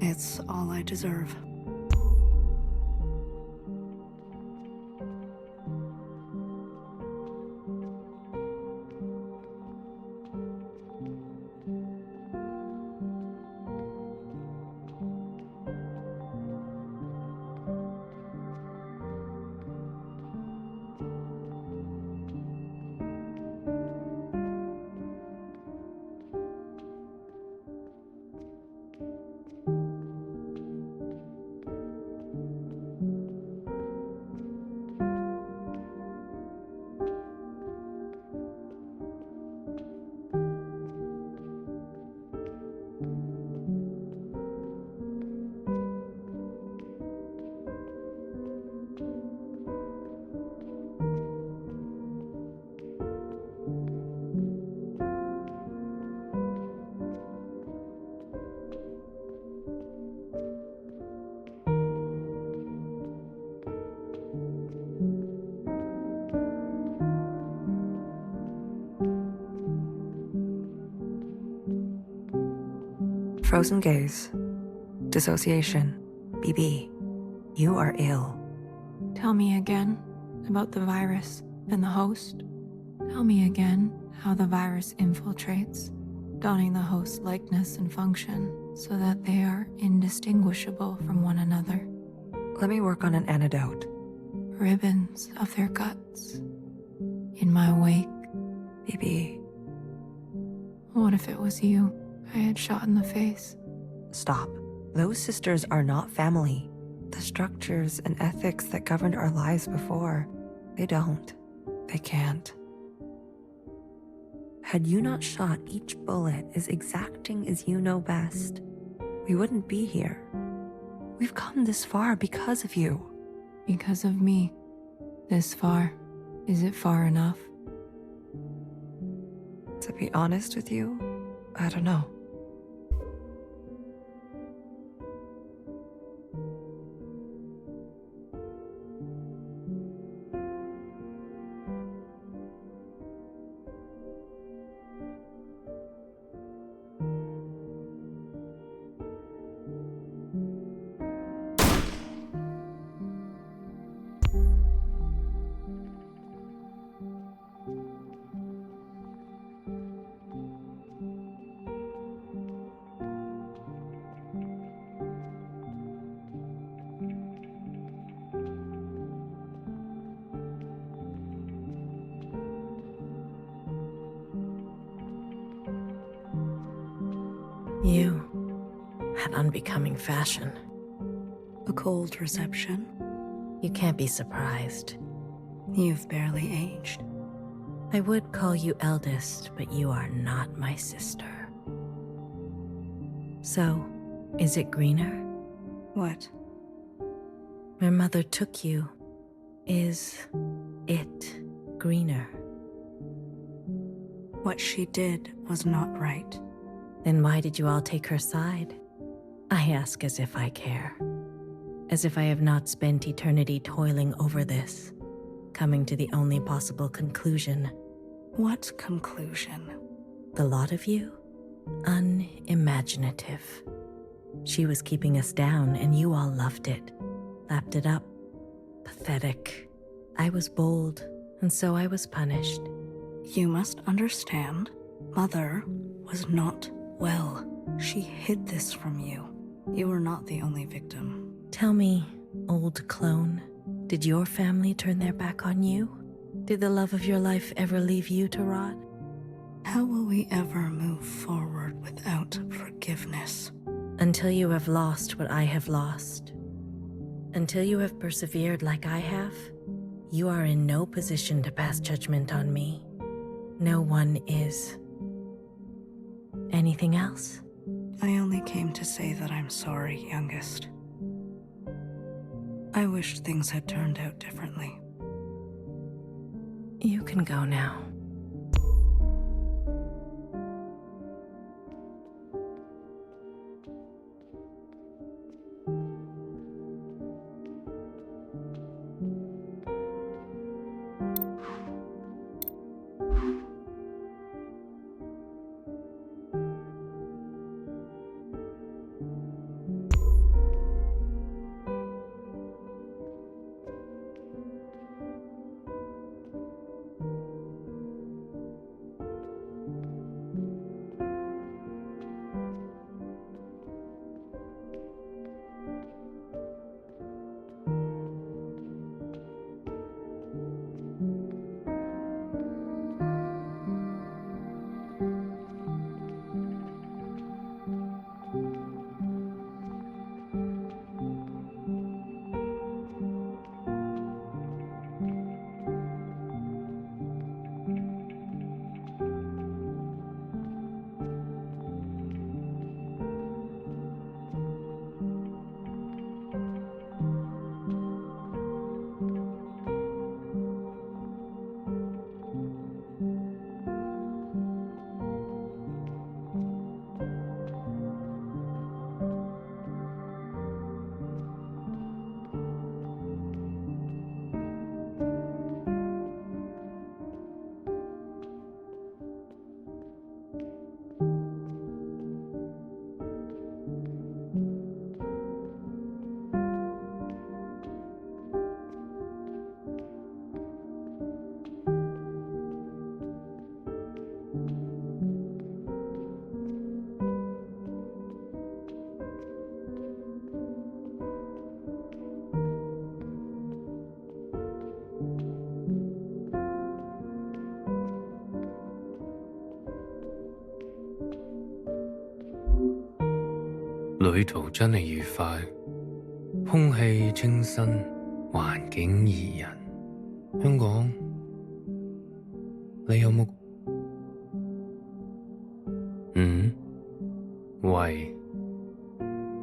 It's all I deserve. Frozen gaze. Dissociation. BB. You are ill. Tell me again about the virus and the host. Tell me again how the virus infiltrates, donning the host's likeness and function so that they are indistinguishable from one another. Let me work on an antidote. Ribbons of their guts. In my wake. BB. What if it was you I had shot in the face? Stop. Those sisters are not family. The structures and ethics that governed our lives before, they don't. They can't. Had you not shot each bullet as exacting as you know best, we wouldn't be here. We've come this far because of you. Because of me. This far. Is it far enough? To be honest with you, I don't know. You had unbecoming fashion. A cold reception. You can't be surprised. You've barely aged. I would call you eldest, but you are not my sister. So, is it greener? What? My mother took you. Is it greener? What she did was not right. Then why did you all take her side? I ask as if I care. As if I have not spent eternity toiling over this, coming to the only possible conclusion. What conclusion? The lot of you? Unimaginative. She was keeping us down and you all loved it, lapped it up. Pathetic. I was bold, and so I was punished. You must understand, Mother was not well. She hid this from you. You were not the only victim. Tell me, old clone, did your family turn their back on you? Did the love of your life ever leave you to rot? How will we ever move forward without forgiveness? Until you have lost what I have lost. Until you have persevered like I have, you are in no position to pass judgment on me. No one is. Anything else? I only came to say that I'm sorry, youngest. I wished things had turned out differently. You can go now. 旅途真係愉快，空氣清新，環境宜人。香港，你有冇？喂，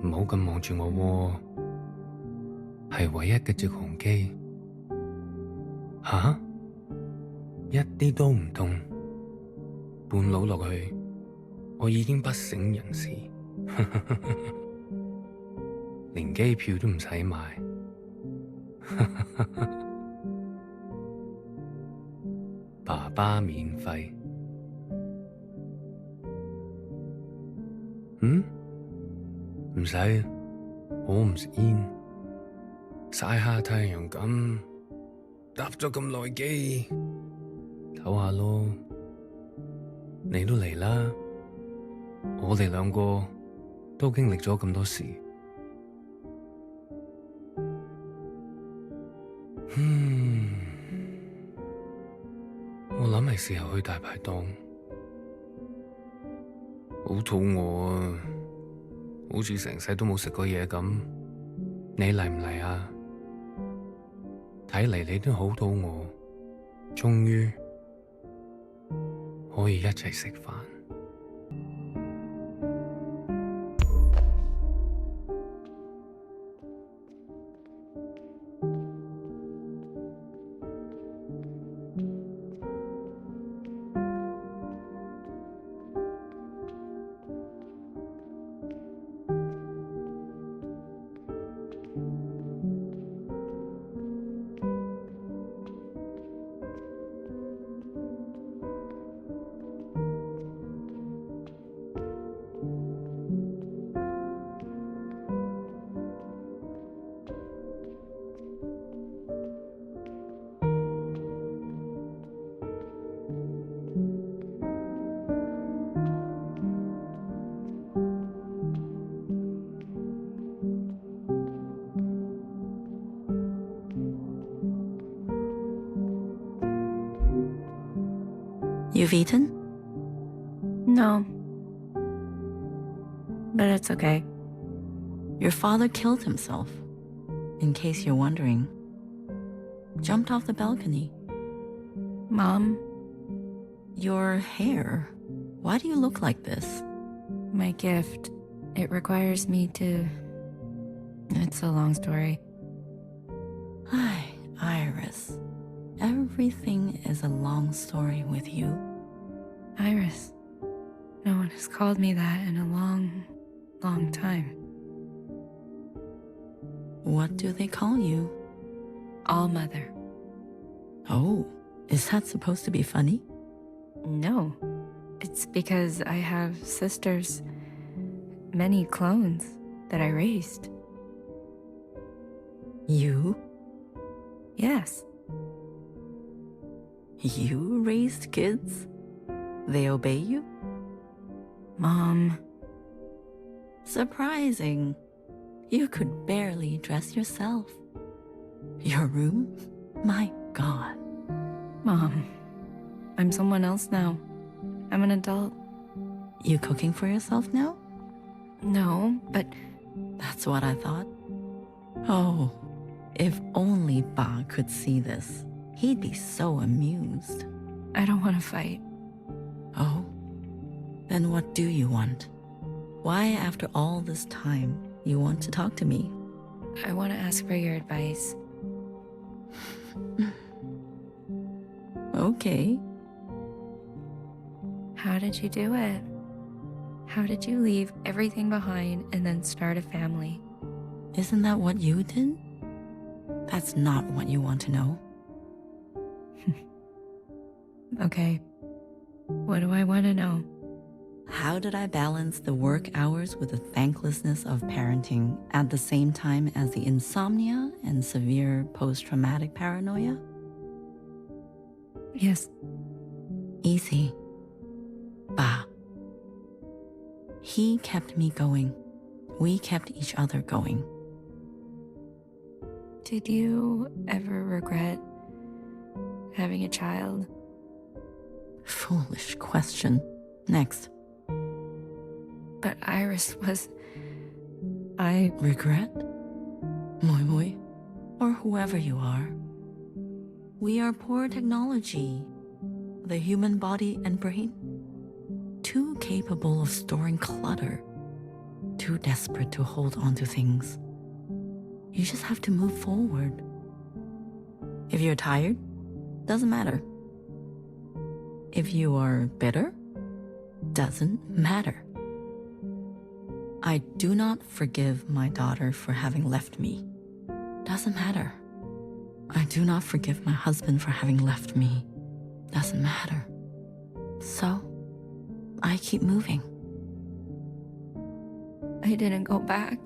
唔好咁望住我喎，係唯一嘅直航機。吓？一啲都唔痛，半路落去，我已經不省人事，連機票都唔使買。爸爸免費。唔使，我唔食煙，曬下太陽咁，搭咗咁耐機，唞下咯。你都嚟啦，我哋兩個都經歷咗咁多事。我諗係時候去大排檔，好肚餓啊！好似成世都冇食過嘢咁，你嚟唔嚟啊？睇嚟你都好肚餓，終於可以一齊食飯。You've eaten? No. But it's okay. Your father killed himself. In case you're wondering. Jumped off the balcony. Mom? Your hair. Why do you look like this? My gift. It requires me to... It's a long story. Hi, Iris. Everything is a long story with you. Iris. No one has called me that in a long, long time. What do they call you? ALLMOTHER. Oh, is that supposed to be funny? No. It's because I have sisters. Many clones that I raised. You? Yes. You raised kids? They obey you? Mom. Surprising. You could barely dress yourself. Your room? My God. Mom, I'm someone else now. I'm an adult. You cooking for yourself now? No, but... That's what I thought. Oh, if only Ba could see this. He'd be so amused. I don't want to fight. Oh? Then what do you want? Why, after all this time, you want to talk to me? I want to ask for your advice. Okay. How did you do it? How did you leave everything behind and then start a family? Isn't that what you did? That's not what you want to know. Okay. What do I want to know? How did I balance the work hours with the thanklessness of parenting at the same time as the insomnia and severe post-traumatic paranoia? Yes. Easy. Ba. He kept me going. We kept each other going. Did you ever regret having a child? Foolish question. Next. But Iris was I regret, Mauve, or whoever you are. We are poor technology, the human body and brain, too capable of storing clutter, too desperate to hold on to things. You just have to move forward. If you're tired, doesn't matter. If you are bitter, doesn't matter. I do not forgive my daughter for having left me. Doesn't matter. I do not forgive my husband for having left me. Doesn't matter. So, I keep moving. I didn't go back.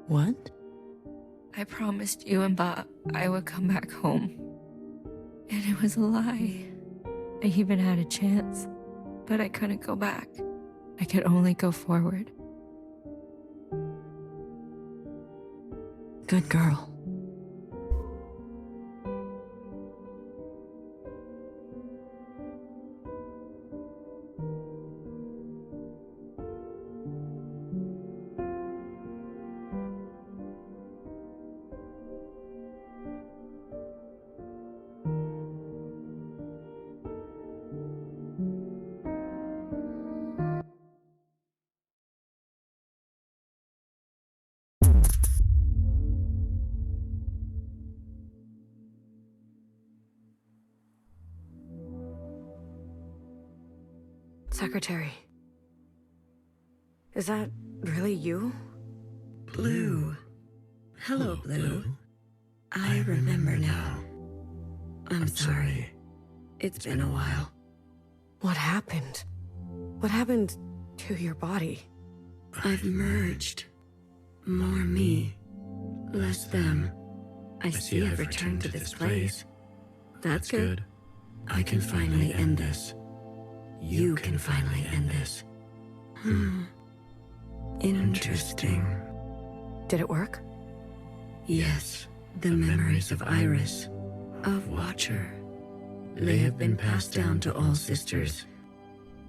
What? I promised you and Ba I would come back home. And it was a lie. I even had a chance, but I couldn't go back. I could only go forward. Good girl. Secretary. Is that really you? Blue. Hello, Blue. I remember now. I'm sorry. It's been a while. What happened? What happened to your body? I've merged. More me, less them. I see I've returned to this place. That's good. I can finally end this. You can finally end this. Interesting. Did it work? Yes, the memories of Iris, of Watcher. They have been passed down to all sisters,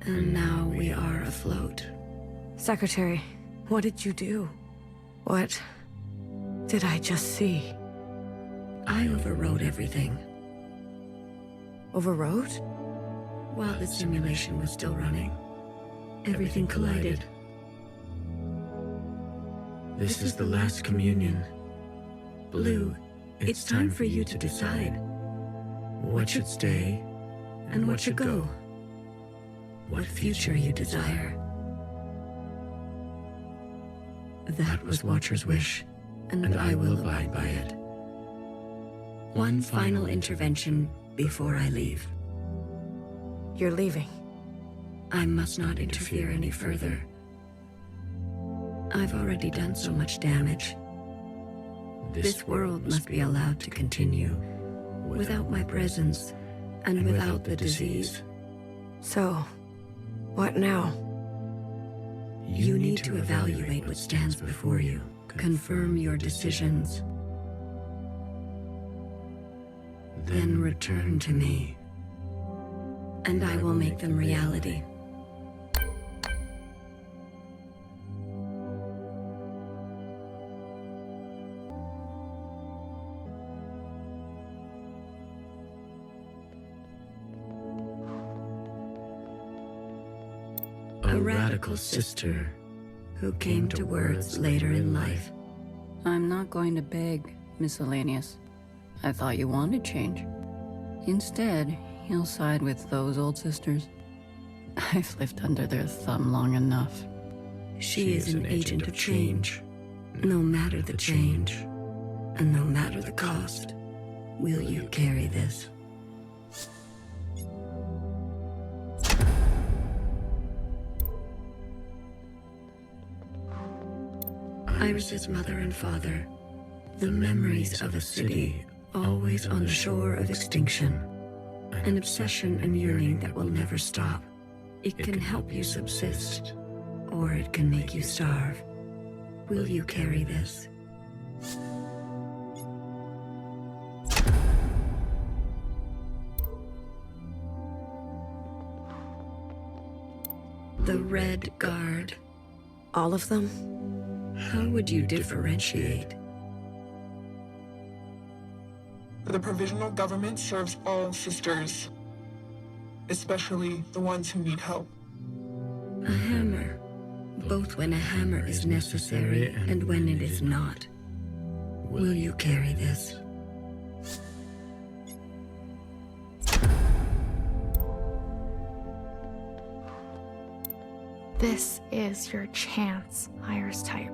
and now we are afloat. Secretary, what did you do? What did I just see? I overrode everything. Overrode? While the simulation was still running, everything collided. This is the last communion. Blue, it's time for you to decide what should stay and what should go. What future you desire. That was Watcher's wish, and I will abide by it. One final intervention before I leave. You're leaving. I must not interfere any further. I've already done so much damage. This world must be allowed to continue without my presence and without the disease. So, what now? You need to evaluate what stands before you. Confirm your decisions. Then return to me, and I will make them reality. A radical sister who came to words later in life. I'm not going to beg, Miscellaneous. I thought you wanted change. Instead, you'll side with those old sisters. I've lived under their thumb long enough. She is an agent of change. No matter the change, and no matter the cost, will you carry this? Iris's mother and father, the memories of a city always on the shore of extinction, an obsession and yearning that will never stop. It can help you subsist, or it can make you starve. Will you carry this? The Red Guard. All of them? How would you differentiate? The provisional government serves all sisters, especially the ones who need help. A hammer, both when a hammer is necessary and when it is not. Will you carry this? This is your chance, Iris type,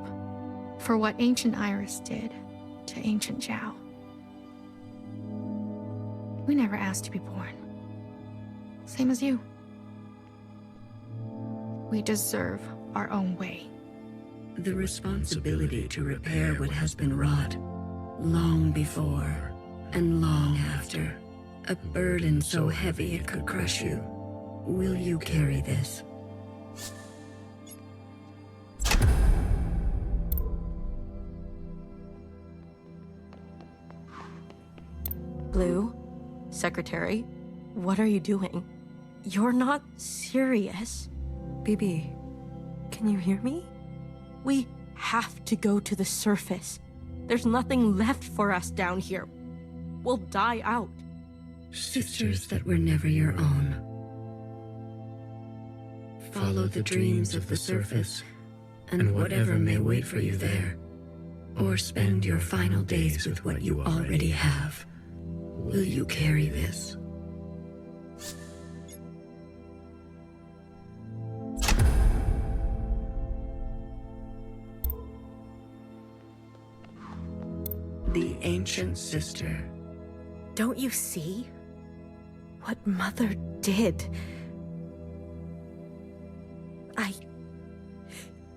for what ancient Iris did to ancient Jiao. We never asked to be born. Same as you. We deserve our own way. The responsibility to repair what has been wrought, long before and long after, a burden so heavy it could crush you. Will you carry this? Blue, Secretary, what are you doing? You're not serious. BB, can you hear me? We have to go to the surface. There's nothing left for us down here. We'll die out. Sisters that were never your own. Follow the dreams of the surface, and whatever may wait for you there. Or spend your final days with what you already have. Will you carry this? The ancient sister. Don't you see what Mother did?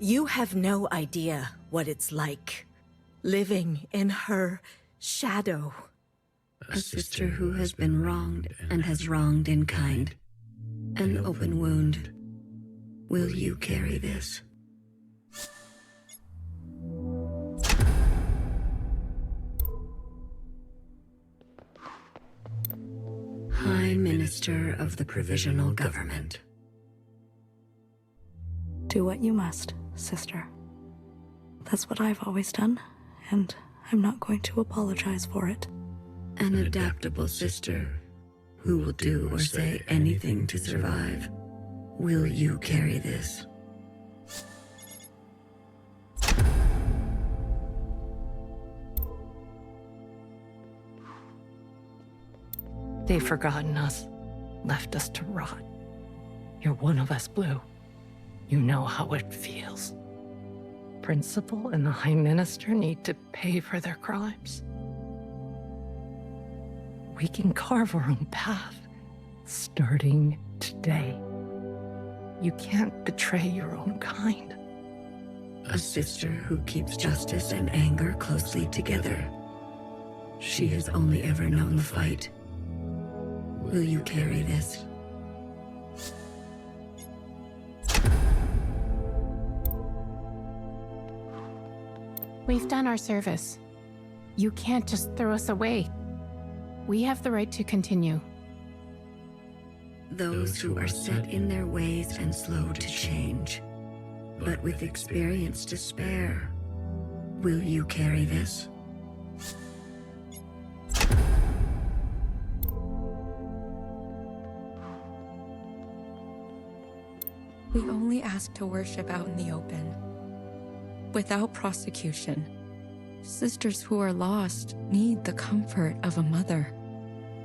You have no idea what it's like living in her shadow. A sister who has been wronged and has wronged in kind. An open wound. Will you carry this? High Minister of the Provisional Government. Do what you must, sister. That's what I've always done, and I'm not going to apologize for it. An adaptable sister who will do or say anything to survive. Will you carry this? They've forgotten us, left us to rot. You're one of us, Blue. You know how it feels. Principal and the High Minister need to pay for their crimes. We can carve our own path, starting today. You can't betray your own kind. A sister who keeps justice and anger closely together. She has only ever known the fight. Will you carry this? We've done our service. You can't just throw us away. We have the right to continue. Those who are set in their ways and slow to change, but with experience to spare. Will you carry this? We only ask to worship out in the open, without prosecution. Sisters who are lost need the comfort of a mother.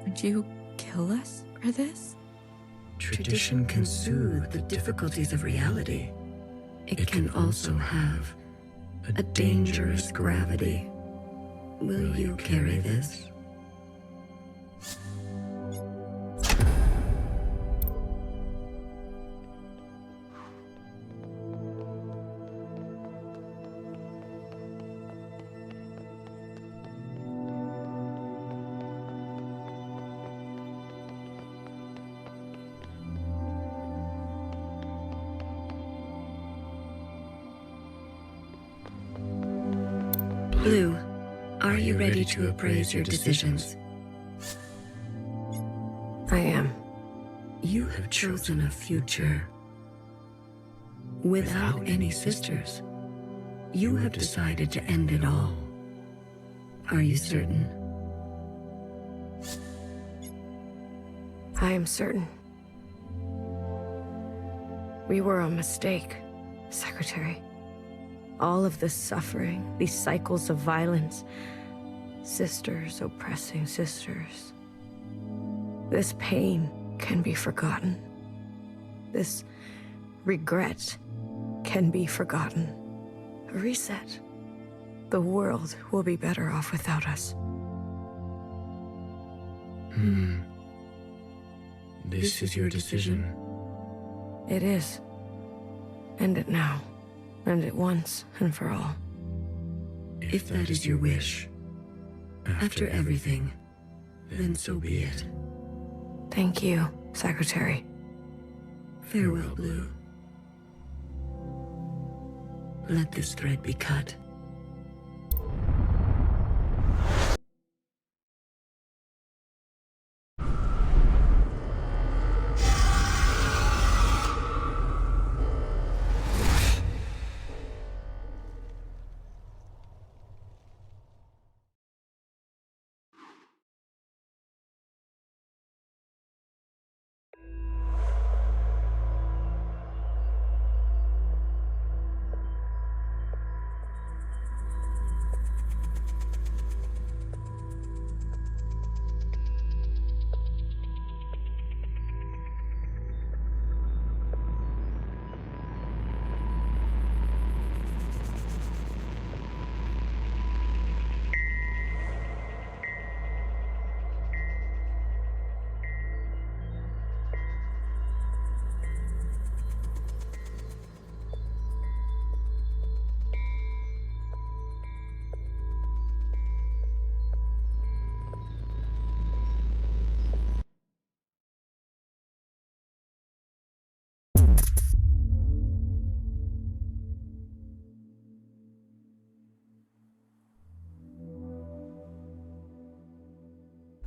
Would you kill us for this? Tradition can soothe the difficulties of reality. It can also have a dangerous gravity. Will you carry this? Blue, are you ready to appraise your decisions? I am. You have chosen a future without any sisters. You have decided to end it all. Are you certain? I am certain. We were a mistake, Secretary. All of this suffering, these cycles of violence, sisters oppressing sisters. This pain can be forgotten. This regret can be forgotten. A reset. The world will be better off without us. This is your decision. It is. End it now. End it once and for all. If that is your wish, after everything, then so be it. Thank you, Secretary. Farewell, Blue. Let this thread be cut.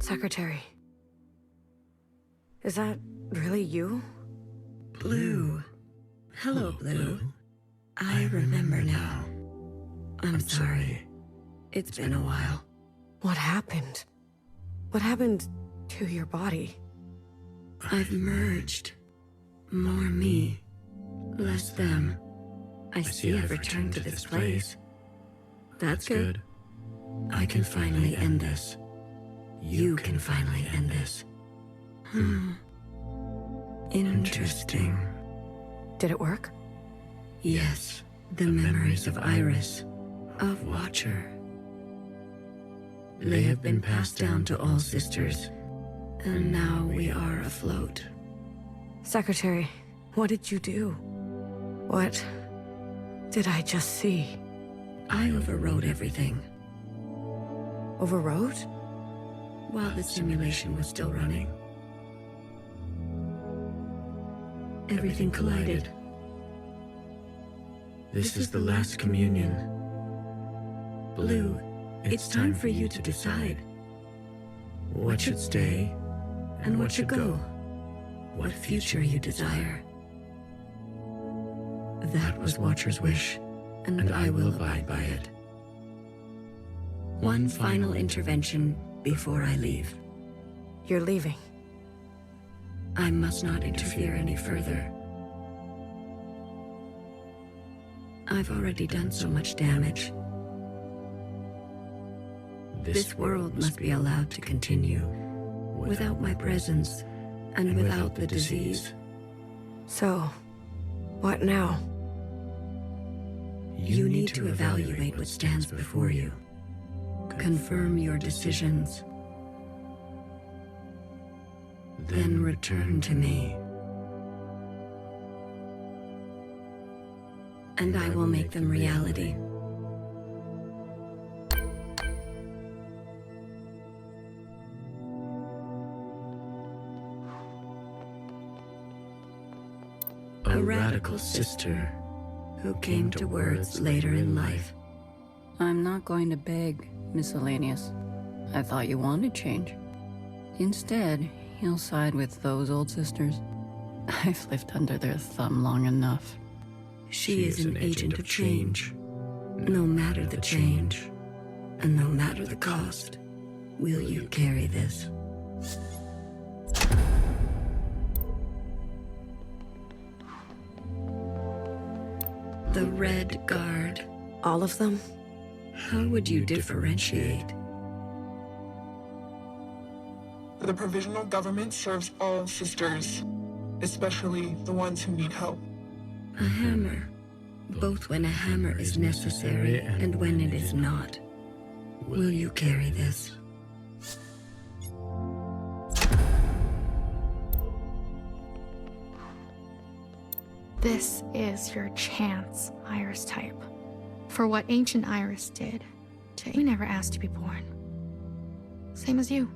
Secretary. Is that really you? Blue. Hello, Blue. I remember now. I'm sorry. It's been a while. What happened? What happened to your body? I've merged. More me, less them. I see I've returned to this place. That's good. I can finally end this. You can finally end this. Interesting. Did it work? Yes. The memories of Iris, of Watcher. They have been passed down to all sisters, and now we are afloat. Secretary, what did you do? What did I just see? I overrode everything. Overrode? While the simulation was still running. Everything collided. This is the last communion. Blue, it's time for you to decide. What should stay, and what should go? What future you desire. That was Watcher's wish, and I will abide by it. One final intervention before I leave. You're leaving? I must not interfere any further. I've already done so much damage. This world must be allowed to continue without my presence and without the disease. So, what now? You need to evaluate what stands before you. Confirm your decisions. Then return to me. And I will make them reality. A radical sister who came to words later in life. I'm not going to beg, Miscellaneous. I thought you wanted change. Instead, you'll side with those old sisters. I've lived under their thumb long enough. She is an agent of change. No matter the change, and no matter the cost, will you carry this? The Red Guard. All of them? How would you differentiate? The provisional government serves all sisters, especially the ones who need help. A hammer, both when a hammer is necessary and when it is not. Will you carry this? This is your chance, Iris type. For what ancient Iris did, we never asked to be born. Same as you.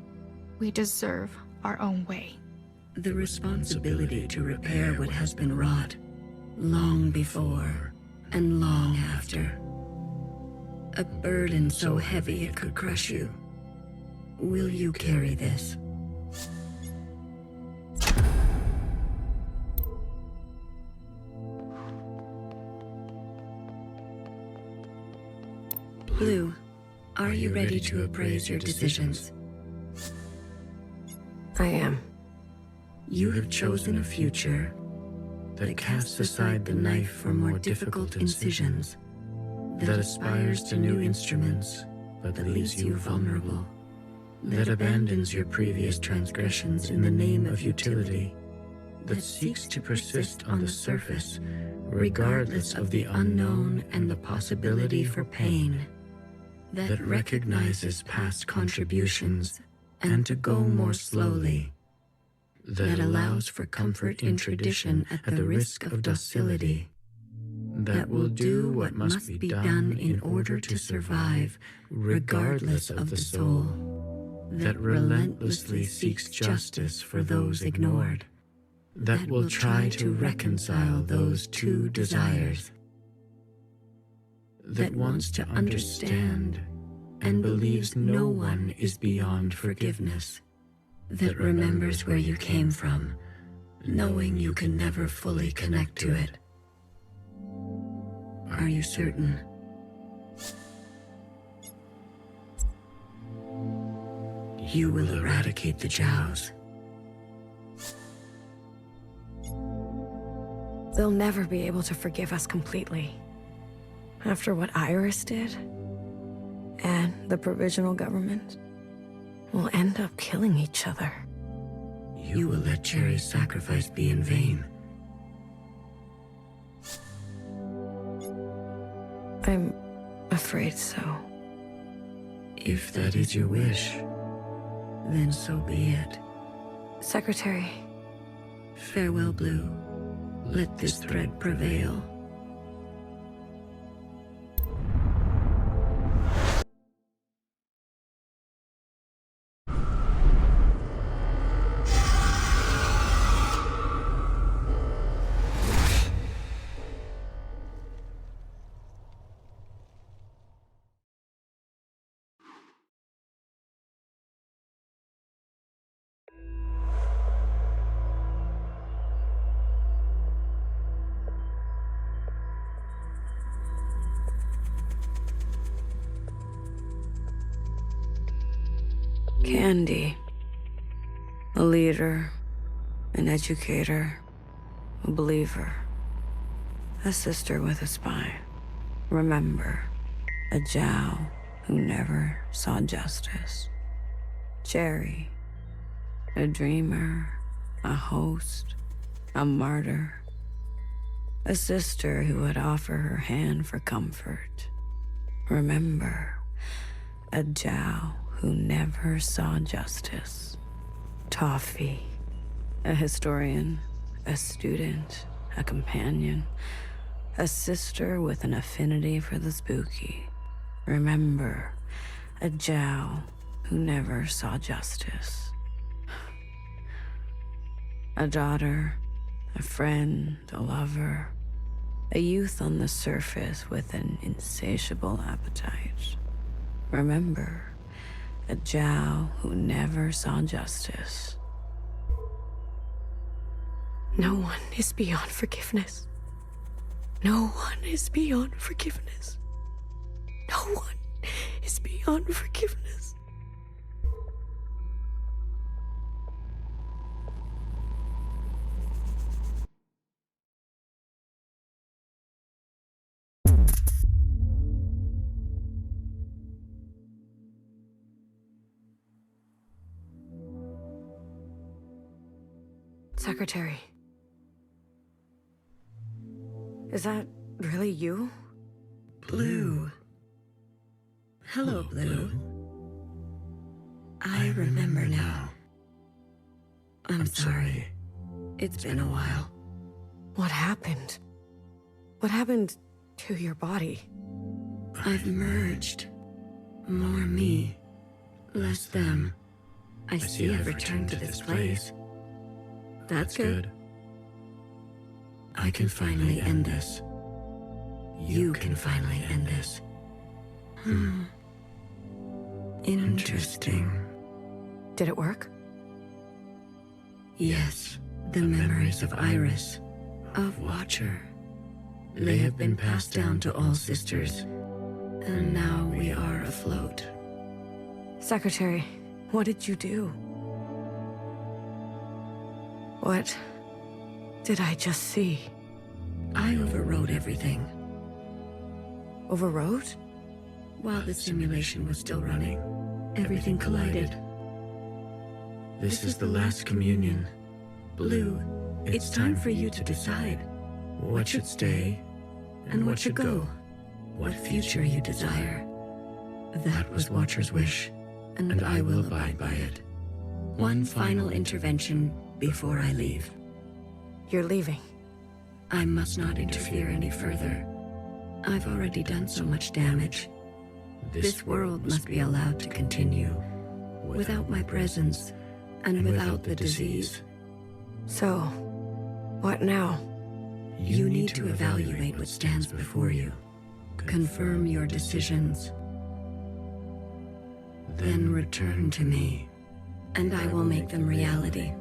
We deserve our own way. The responsibility to repair what has been wrought, long before and long after. A burden so heavy it could crush you. Will you carry this? Blue, are you ready to appraise your decisions? I am. You have chosen a future that casts aside the knife for more difficult incisions, that aspires to new instruments, but that leaves you vulnerable, that abandons your previous transgressions in the name of utility, that seeks to persist on the surface, regardless of the unknown and the possibility for pain, that recognizes past contributions and to go more slowly, that allows for comfort in tradition at the risk of docility, that will do what must be done in order to survive, regardless of the soul, that relentlessly seeks justice for those ignored, that will try to reconcile those two desires, that wants to understand and believes no one is beyond forgiveness, that remembers where you came from, knowing you can never fully connect to it. Are you certain? You will eradicate the Jiaos. They'll never be able to forgive us completely. After what Iris did, and the provisional government, we'll end up killing each other. You will let Cherry's sacrifice be in vain. I'm afraid so. If that is your wish, then so be it. Secretary. Farewell, Blue. Let this thread prevail. Candy. A leader, an educator, a believer, a sister with a spine. Remember, a Jiao who never saw justice. Cherry, a dreamer, a host, a martyr, a sister who would offer her hand for comfort. Remember, a Jiao who never saw justice. Toffee, a historian, a student, a companion, a sister with an affinity for the spooky. Remember, a Jiao who never saw justice. A daughter, a friend, a lover, a youth on the surface with an insatiable appetite. Remember, a Jiao who never saw justice. No one is beyond forgiveness. No one is beyond forgiveness. No one is beyond forgiveness. Secretary. Is that really you? Blue. Hello, Blue. I remember now. I'm sorry. It's been a while. What happened? What happened to your body? I've merged. More me, less them. I see I've returned to this place. That's good. I can finally end this. You can finally end this. Interesting. Did it work? Yes, the memories of Iris, of Watcher. They have been passed down to all sisters, and now we are afloat. Secretary, what did you do? What did I just see? I overrode everything. Overrode? While the simulation was still running, everything collided. This is the last communion. Blue, it's time for you to decide what should stay and what should go. What future you desire. That was Watcher's wish, and I will abide by it. One final intervention before I leave. You're leaving. I must not interfere any further. I've already done so much damage. This world must be allowed to continue without my presence and without the disease. So, what now? You need to evaluate what stands before you. Confirm your decisions. Then return to me, and I will make them reality.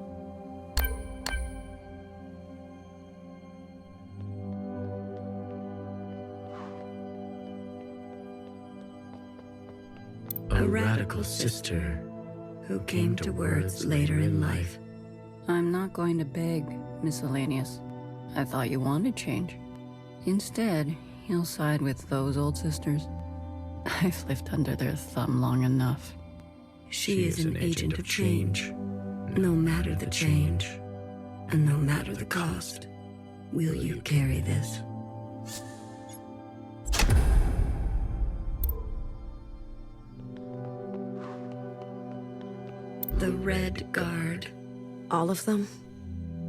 A radical sister who came to words later in life. I'm not going to beg, Miscellaneous. I thought you wanted change. Instead, you'll side with those old sisters. I've lived under their thumb long enough. She is an agent of change. No matter the change, and no matter the cost, will you carry this? The Red Guard. All of them?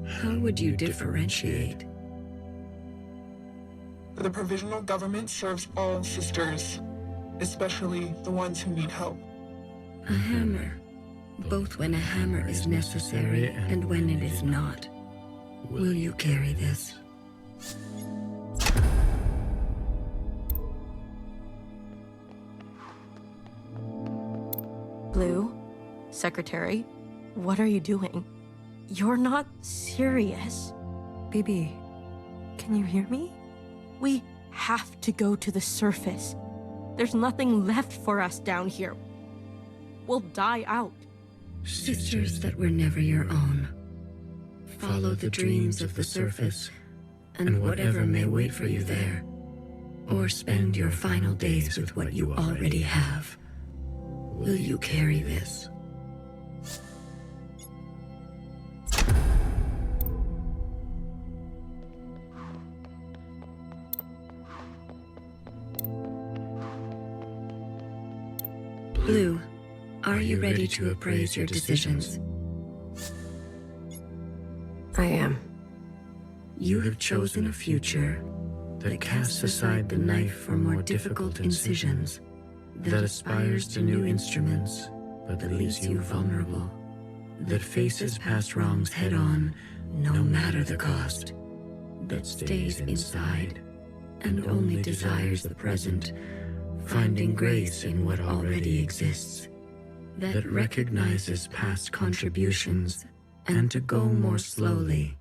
How would you differentiate? The provisional government serves all sisters, especially the ones who need help. A hammer, both when a hammer is necessary and when it is not. Will you carry this? Blue, Secretary, what are you doing? You're not serious. Baby, can you hear me? We have to go to the surface. There's nothing left for us down here. We'll die out. Sisters that were never your own. Follow the dreams of the surface, and whatever may wait for you there. Or spend your final days with what you already have. Will you carry this? Blue, are you ready to appraise your decisions? I am. You have chosen a future that casts aside the knife for more difficult incisions, that aspires to new instruments, but that leaves you vulnerable, that faces past wrongs head-on, no matter the cost, that stays inside, and only desires the present, finding grace in what already exists, that recognizes past contributions, and to go more slowly,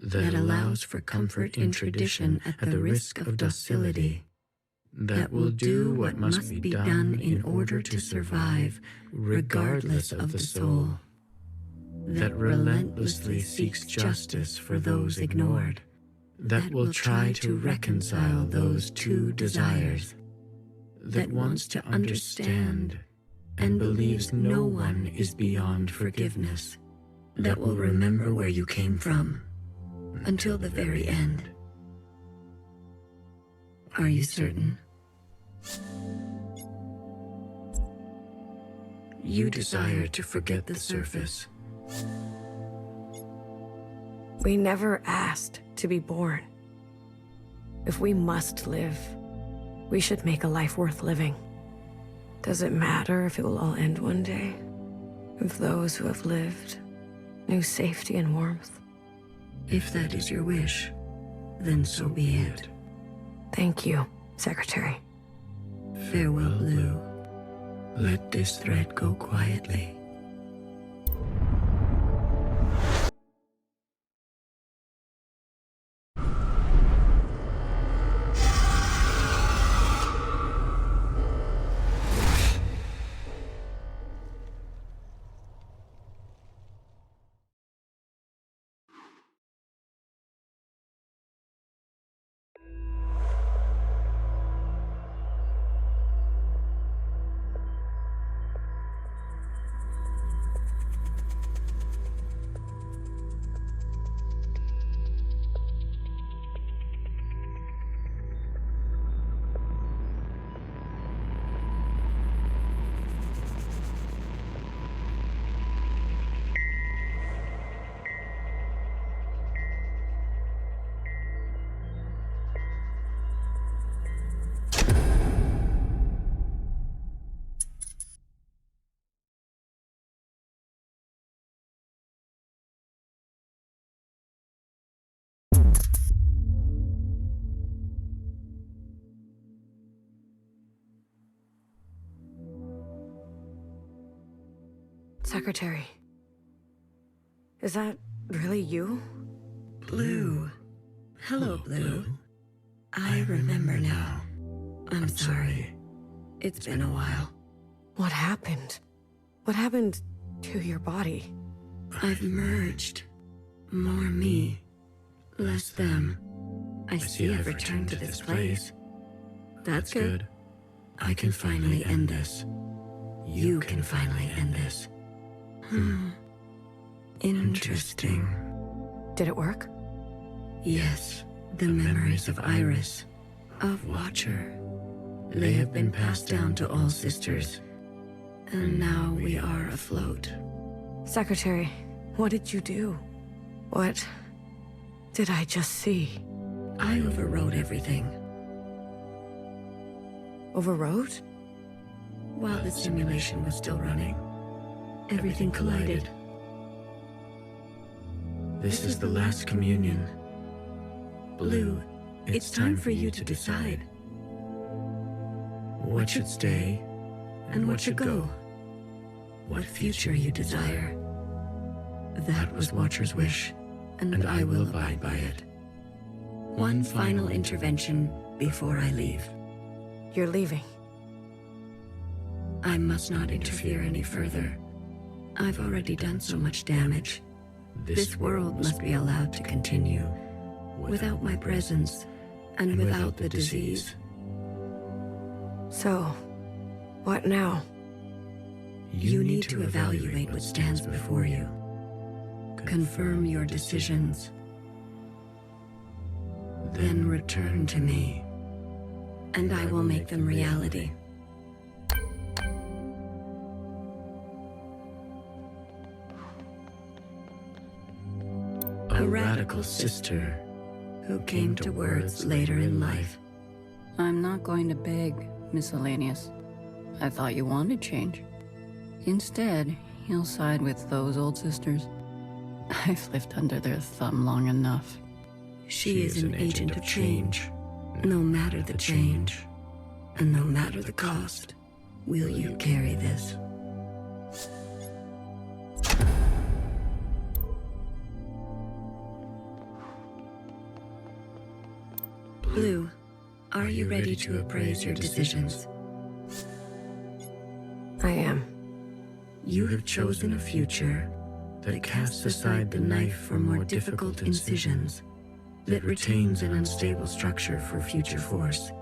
that allows for comfort in tradition at the risk of docility, that will do what must be done in order to survive, regardless of the soul, that relentlessly seeks justice for those ignored, that will try to reconcile those two desires, that wants to understand and believes no one is beyond forgiveness, that will remember where you came from until the very end. Are you certain? You desire to forget the surface. We never asked to be born. If we must live, we should make a life worth living. Does it matter if it will all end one day? If those who have lived knew safety and warmth? If that is your wish, then so be it. Thank you, Secretary. Farewell, Blue. Let this thread go quietly. Secretary, is that really you? Blue. Hello, Blue. I remember now. I'm sorry. It's been a while. What happened? What happened to your body? I've merged. More me, less them. I see I've returned to this place. That's good. I can finally end this. You can finally end this. Interesting. Did it work? Yes, the memories of Iris, of Watcher. They have been passed down to all sisters. And now we are afloat. Secretary, what did you do? What did I just see? I overrode everything. Overrode? While the simulation was still running, everything collided. This is the last communion. Blue, it's time for you to decide. What should stay and what should go? What future you desire? That was Watcher's wish, and I will abide by it. One final intervention before I leave. You're leaving? I must not interfere any further. I've already done so much damage. This world must be allowed to continue, without my presence, and without the disease. So, what now? You need to evaluate what stands before you. Confirm your decisions. Then return to me, and I will make them reality. A radical sister who came to words later in life. I'm not going to beg, Miscellaneous. I thought you wanted change. Instead, you'll side with those old sisters. I've lived under their thumb long enough. She is an agent of change. No matter the change, and no matter the cost, will you carry this? Blue, are you ready to appraise your decisions? I am. You have chosen a future that casts aside the knife for more difficult incisions, that retains an unstable structure for future force,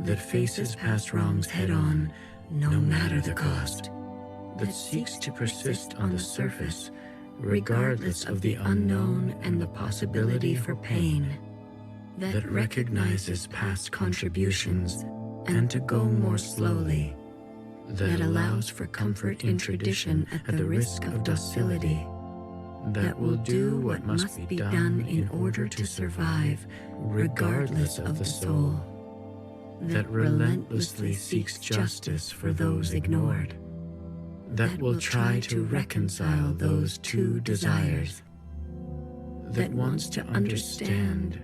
that faces past wrongs head-on, no matter the cost, that seeks to persist on the surface, regardless of the unknown and the possibility for pain, that recognizes past contributions and to go more slowly, that allows for comfort in tradition at the risk of docility, that will do what must be done in order to survive, regardless of the soul, that relentlessly seeks justice for those ignored, that will try to reconcile those two desires, that wants to understand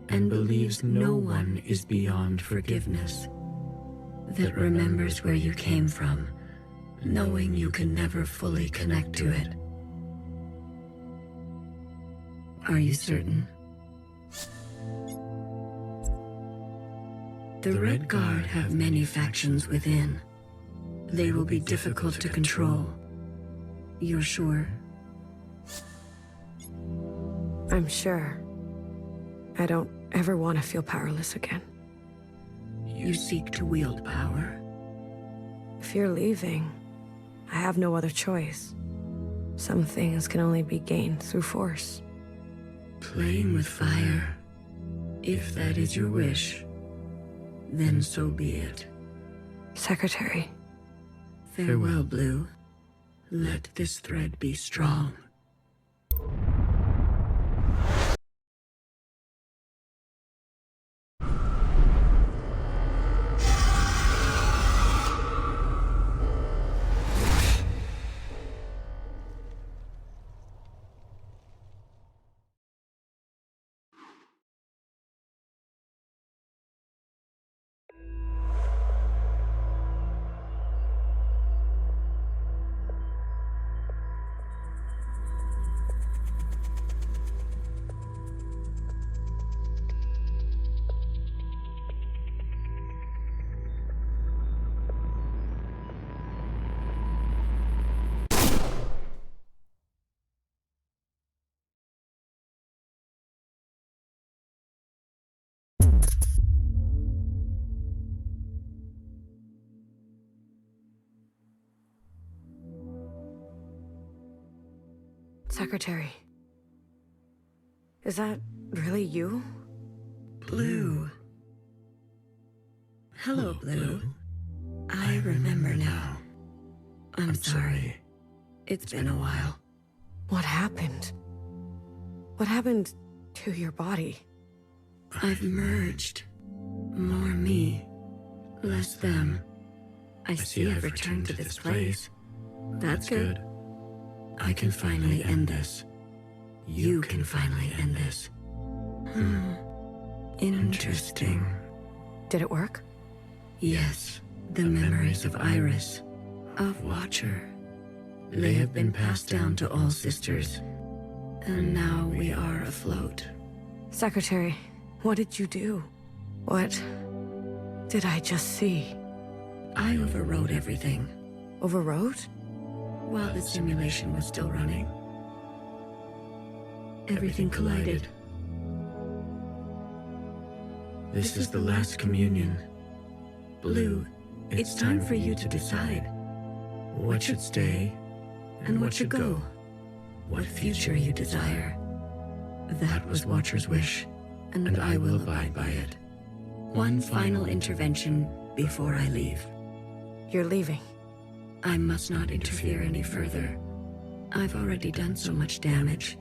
and believes no one is beyond forgiveness, that remembers where you came from, knowing you can never fully connect to it. Are you certain? The Red Guard have many factions within. They will be difficult to control. You're sure? I'm sure. I don't ever want to feel powerless again. You seek to wield power. If you're leaving, I have no other choice. Some things can only be gained through force. Playing with fire. If that is your wish, then so be it. Secretary. Farewell, Blue. Let this thread be strong. Secretary. Is that really you? Blue. Hello, Blue. I remember now. I'm sorry. It's been a while. What happened? What happened to your body? I've merged. More me, less them. I see I've returned to this place. That's good. I can finally end this. You can finally end this. Interesting. Did it work? Yes. The memories of Iris, of Watcher. They have been passed down to all sisters. And now we are afloat. Secretary, what did you do? What did I just see? I overrode everything. Overrode? While the simulation was still running. Everything collided. This is the last communion. Blue, it's time for you to decide. What should stay, and what should go? What future you desire. That was Watcher's wish, and I will abide by it. One final intervention before I leave. You're leaving. I must not interfere any further. I've already done so much damage.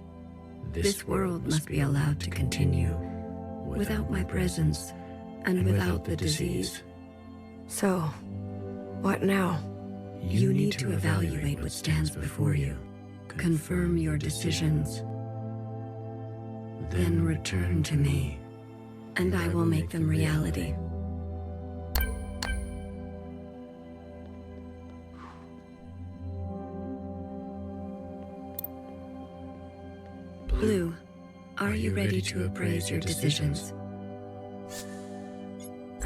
This world must be allowed to continue, without my presence, and without the disease. So, what now? You need to evaluate what stands before you. Confirm your decisions. Then return to me, and I will make them reality. Blue, are you ready to appraise your decisions?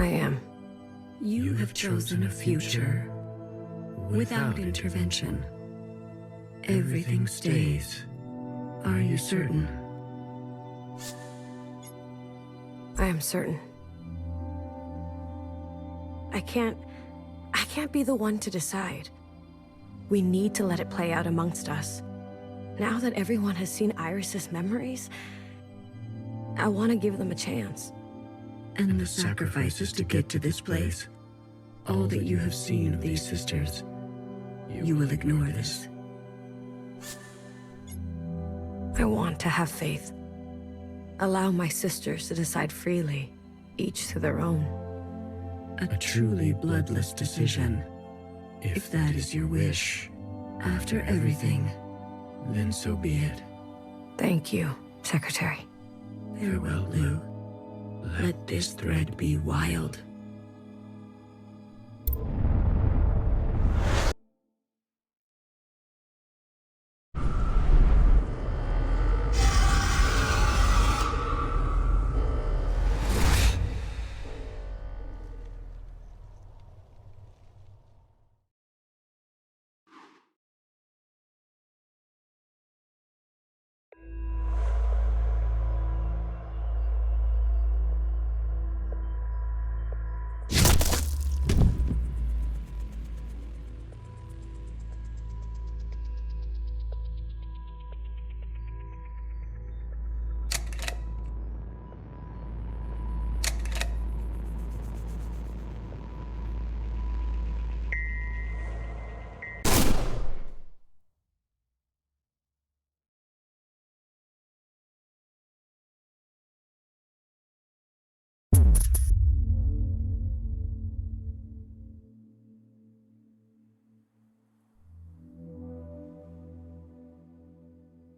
I am. You have chosen a future without intervention. Everything stays. Are you certain? I am certain. I can't be the one to decide. We need to let it play out amongst us. Now that everyone has seen Iris's memories, I want to give them a chance. And the sacrifices to get to this place, all that you have seen of these sisters, you will ignore this. I want to have faith. Allow my sisters to decide freely, each to their own. A truly bloodless decision. If that is your wish, after everything, then so be it. Thank you, Secretary. Farewell, Lou. Let this thread be wild.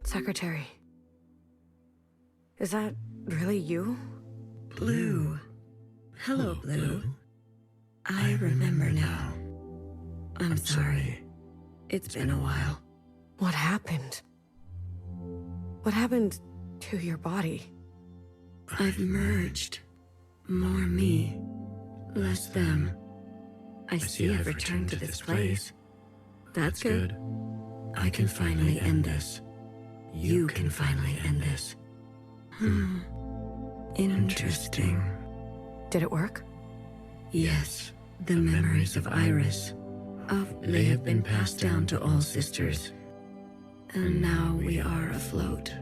Secretary. Is that really you? Blue. Hello, Blue. I remember now. I'm sorry. It's been a while. What happened? What happened to your body? I've merged. More me, less them. I see I've returned to this place. That's good. I can finally end this. You can finally end this. Interesting. Did it work? Yes, the memories of Iris. They have been passed down to all sisters. And now we are afloat.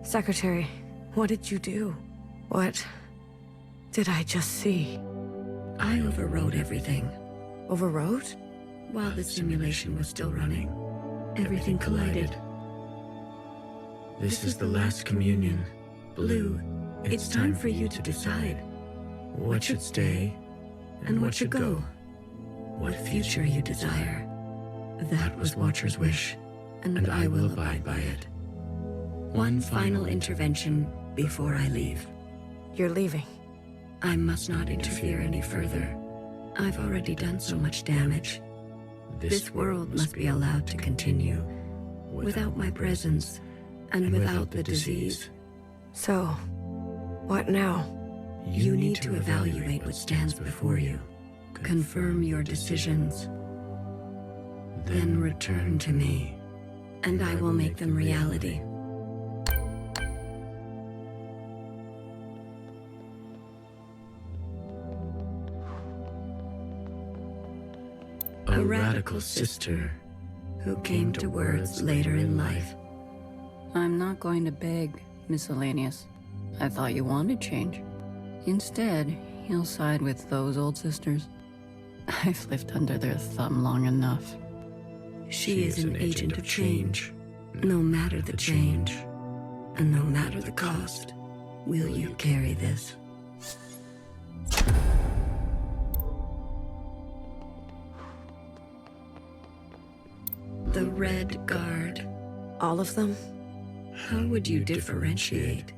Secretary, what did you do? What did I just see? I overrode everything. Overrode? While the simulation was still running, everything collided. This is the last communion. Blue, it's time for you to decide what should stay and what should go. What future you desire. That was Watcher's wish, and I will abide by it. One final intervention before I leave. You're leaving. I must not interfere any further. I've already done so much damage. This world must be allowed to continue without my presence and without the disease. So, what now? You need to evaluate what stands before you. Confirm your decisions. Then return to me, and I will make them reality. A radical sister who came to words later in life. I'm not going to beg, Miscellaneous. I thought you wanted change. Instead, you'll side with those old sisters. I've lived under their thumb long enough. She is an agent of change. No matter the change, and no matter the cost, will you carry this? The Red Guard. All of them? How would you differentiate?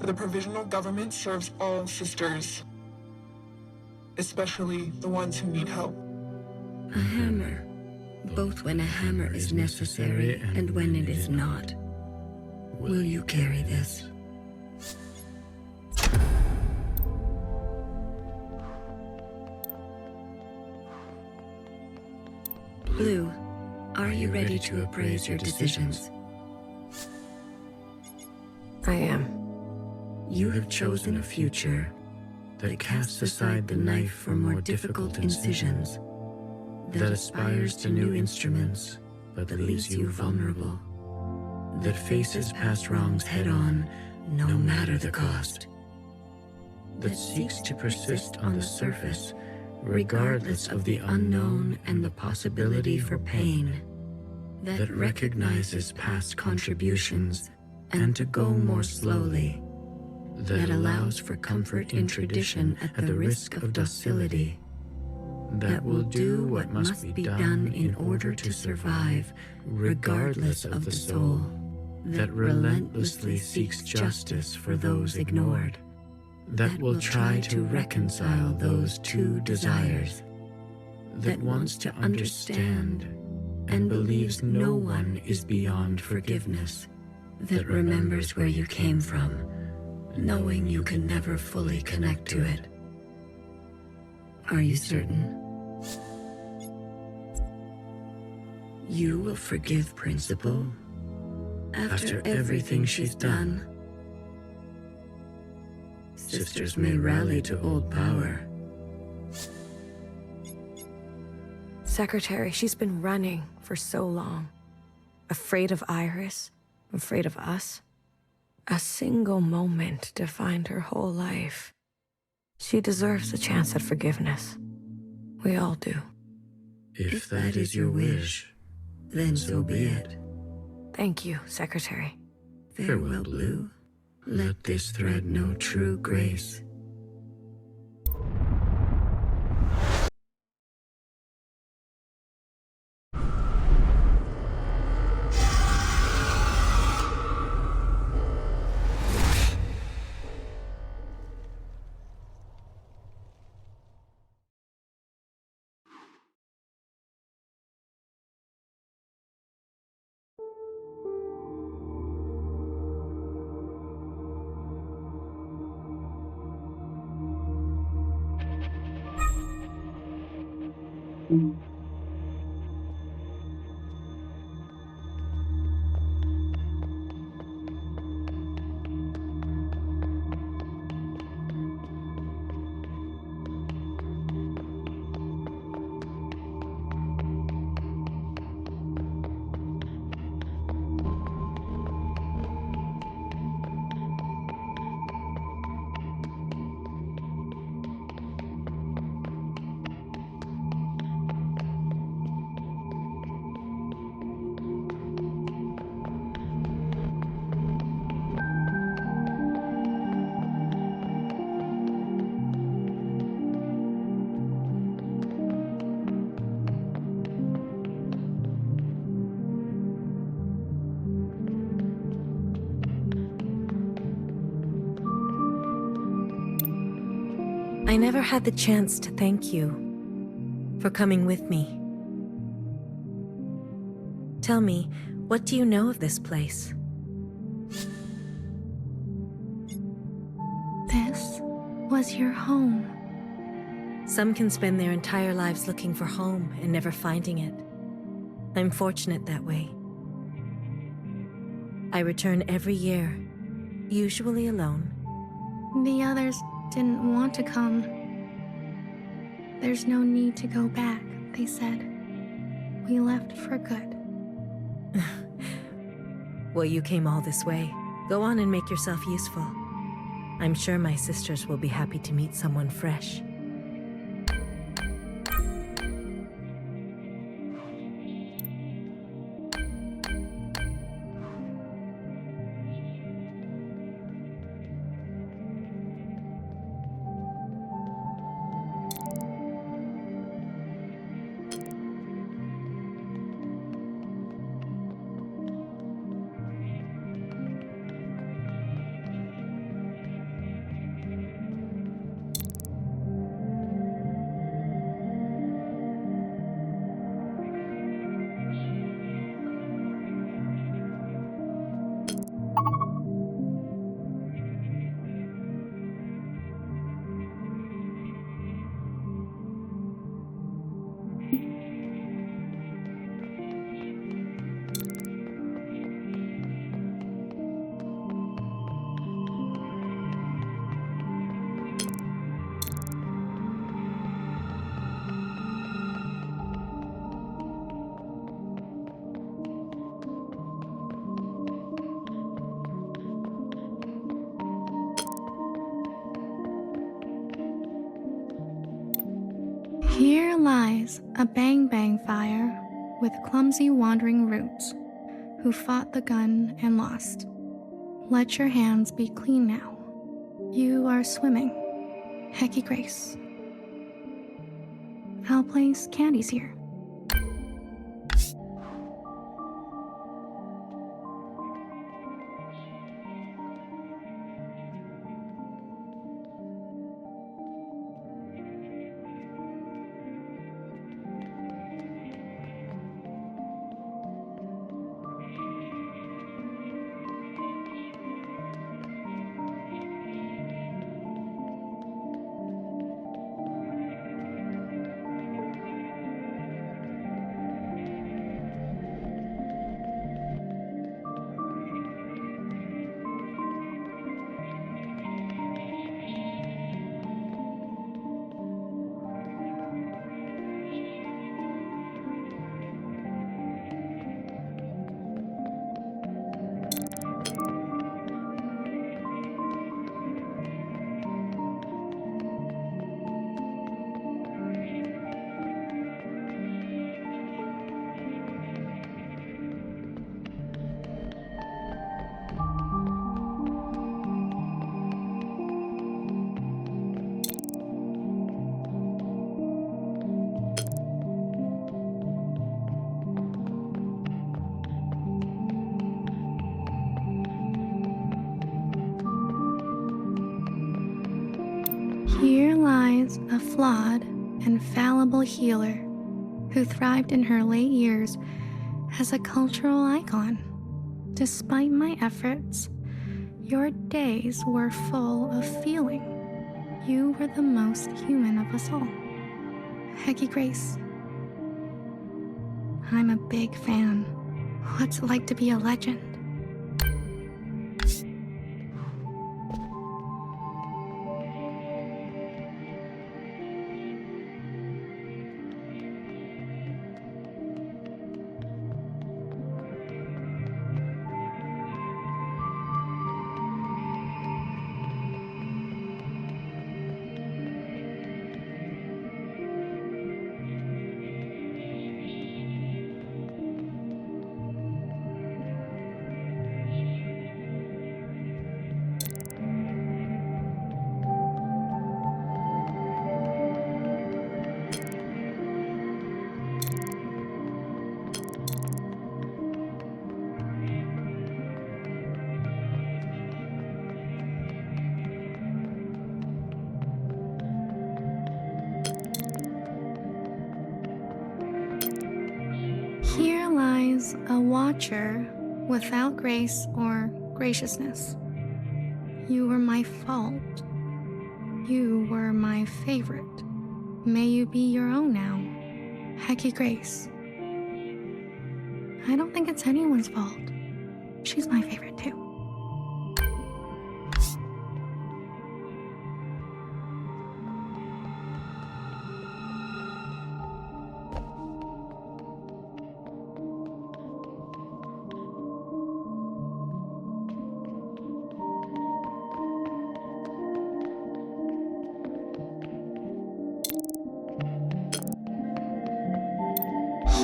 The provisional government serves all sisters, especially the ones who need help. A hammer, both when a hammer is necessary and when it is not. Will you carry this? you ready to appraise your decisions? I am. You have chosen a future that casts aside the knife for more difficult incisions, that aspires to new instruments, but leaves you vulnerable, that faces past wrongs head-on, no matter the cost, that seeks to persist on the surface, regardless of the unknown and the possibility for pain, that recognizes past contributions and to go more slowly, that allows for comfort in tradition at the risk of docility, that will do what must be done in order to survive, regardless of the soul, that relentlessly seeks justice for those ignored, that will try to reconcile those two desires, that wants to understand and believes no one is beyond forgiveness, that remembers where you came from, knowing you can never fully connect to it. Are you certain? You will forgive Principal after everything she's done? Sisters may rally to old power. Secretary, she's been running for so long. Afraid of Iris, afraid of us. A single moment defined her whole life. She deserves a chance at forgiveness. We all do. If that is your wish, then so be it. Thank you, Secretary. Farewell, Blue. Let this thread know true grace. I never had the chance to thank you for coming with me. Tell me, what do you know of this place? This was your home. Some can spend their entire lives looking for home and never finding it. I'm fortunate that way. I return every year, usually alone. The others didn't want to come. There's no need to go back, they said. We left for good. Well, you came all this way. Go on and make yourself useful. I'm sure my sisters will be happy to meet someone fresh. Here lies a bang-bang fire with clumsy wandering roots who fought the gun and lost. Let your hands be clean now. You are swimming. Hecky Grace. I'll place candies here. Here lies a flawed and fallible healer who thrived in her late years as a cultural icon. Despite my efforts, your days were full of feeling. You were the most human of us all. Hecky Grace. I'm a big fan. What's it like to be a legend? Here lies a watcher without grace or graciousness. You were my fault. You were my favorite. May you be your own now. Hecky Grace. I don't think it's anyone's fault. She's my favorite too.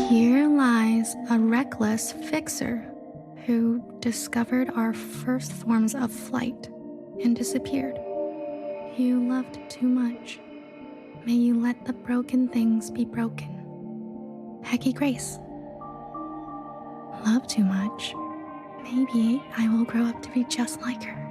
Here lies a reckless fixer who discovered our first forms of flight and disappeared. You loved too much. May you let the broken things be broken. Hecky Grace. Love too much. Maybe I will grow up to be just like her.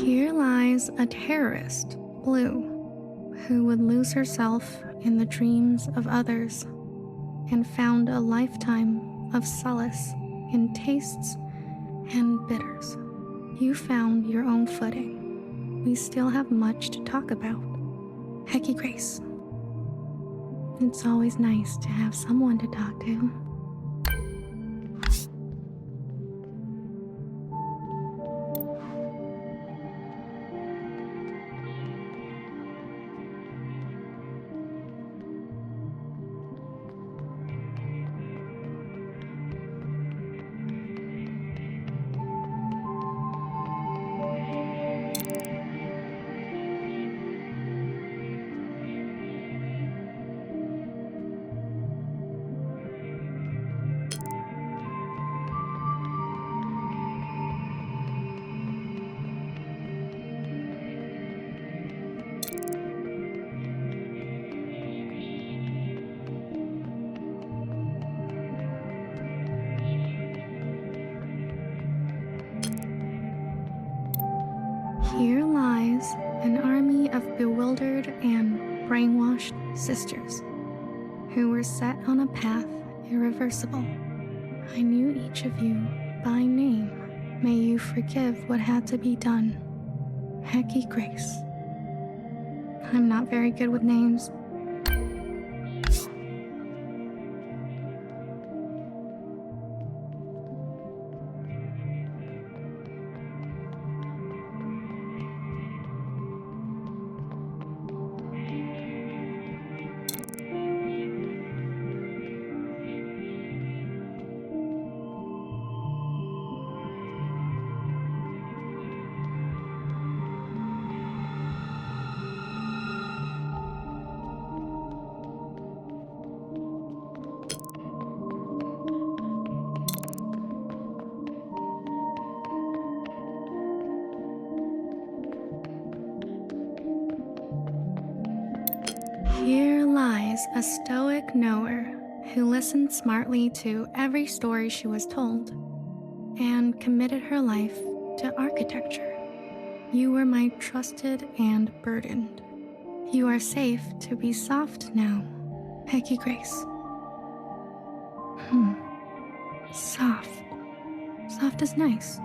Here lies a terrorist, Blue, who would lose herself in the dreams of others and found a lifetime of solace in tastes and bitters. You found your own footing. We still have much to talk about. Hecky Grace. It's always nice to have someone to talk to. Here lies an army of bewildered and brainwashed sisters who were set on a path irreversible. I knew each of you by name. May you forgive what had to be done. Hecky Grace. I'm not very good with names. Here lies a stoic knower who listened smartly to every story she was told and committed her life to architecture. You were my trusted and burdened. You are safe to be soft now, Hecky Grace. Soft. Soft is nice.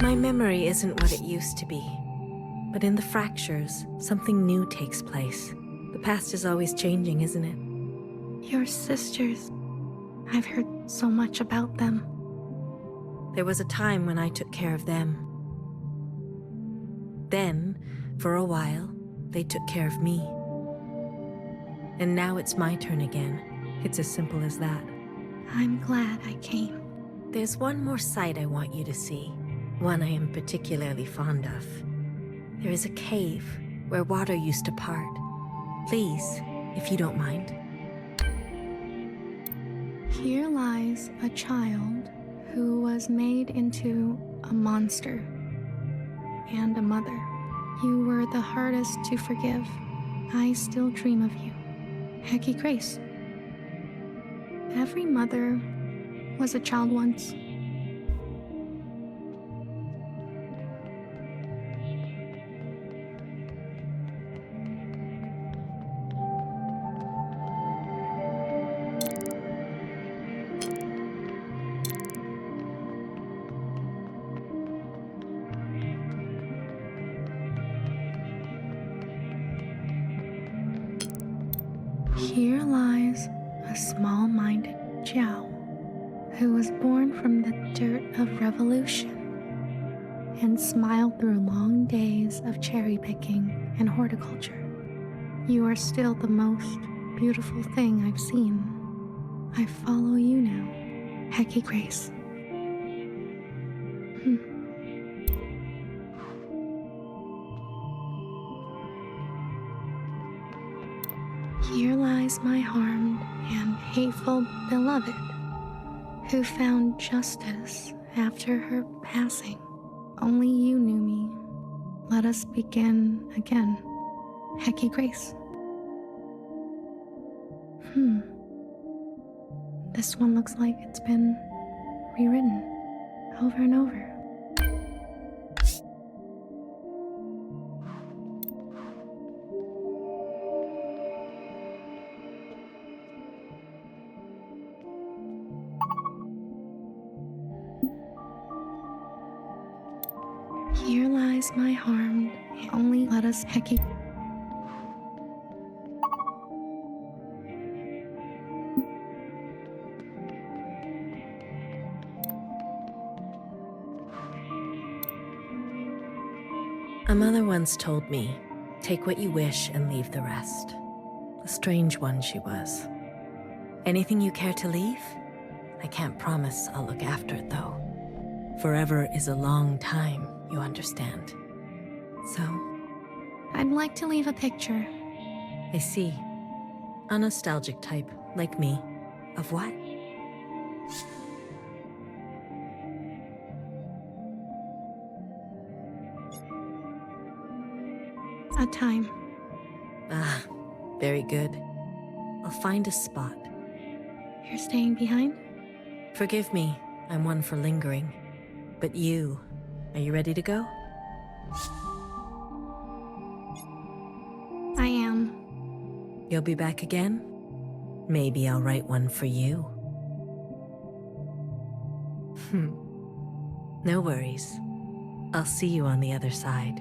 My memory isn't what it used to be, but in the fractures, something new takes place. The past is always changing, isn't it? Your sisters. I've heard so much about them. There was a time when I took care of them. Then, for a while, they took care of me. And now it's my turn again. It's as simple as that. I'm glad I came. There's one more sight I want you to see. One I am particularly fond of. There is a cave where water used to part. Please, if you don't mind. Here lies a child who was made into a monster and a mother. You were the hardest to forgive. I still dream of you. Hecky Grace. Every mother was a child once. Here lies a small-minded Jiao who was born from the dirt of revolution and smiled through long days of cherry-picking and horticulture. You are still the most beautiful thing I've seen. I follow you now, Hecky Grace. Here lies my harmed and hateful beloved, who found justice after her passing. Only you knew me. Let us begin again, Hecky Grace. This one looks like it's been rewritten over and over. Here lies my harmed, only let us Hecky. A mother once told me, take what you wish and leave the rest. A strange one she was. Anything you care to leave? I can't promise I'll look after it though. Forever is a long time, you understand. So? I'd like to leave a picture. I see. A nostalgic type, like me. Of what? A time. Ah, very good. I'll find a spot. You're staying behind? Forgive me, I'm one for lingering. But you, are you ready to go? I am. You'll be back again? Maybe I'll write one for you. No worries. I'll see you on the other side.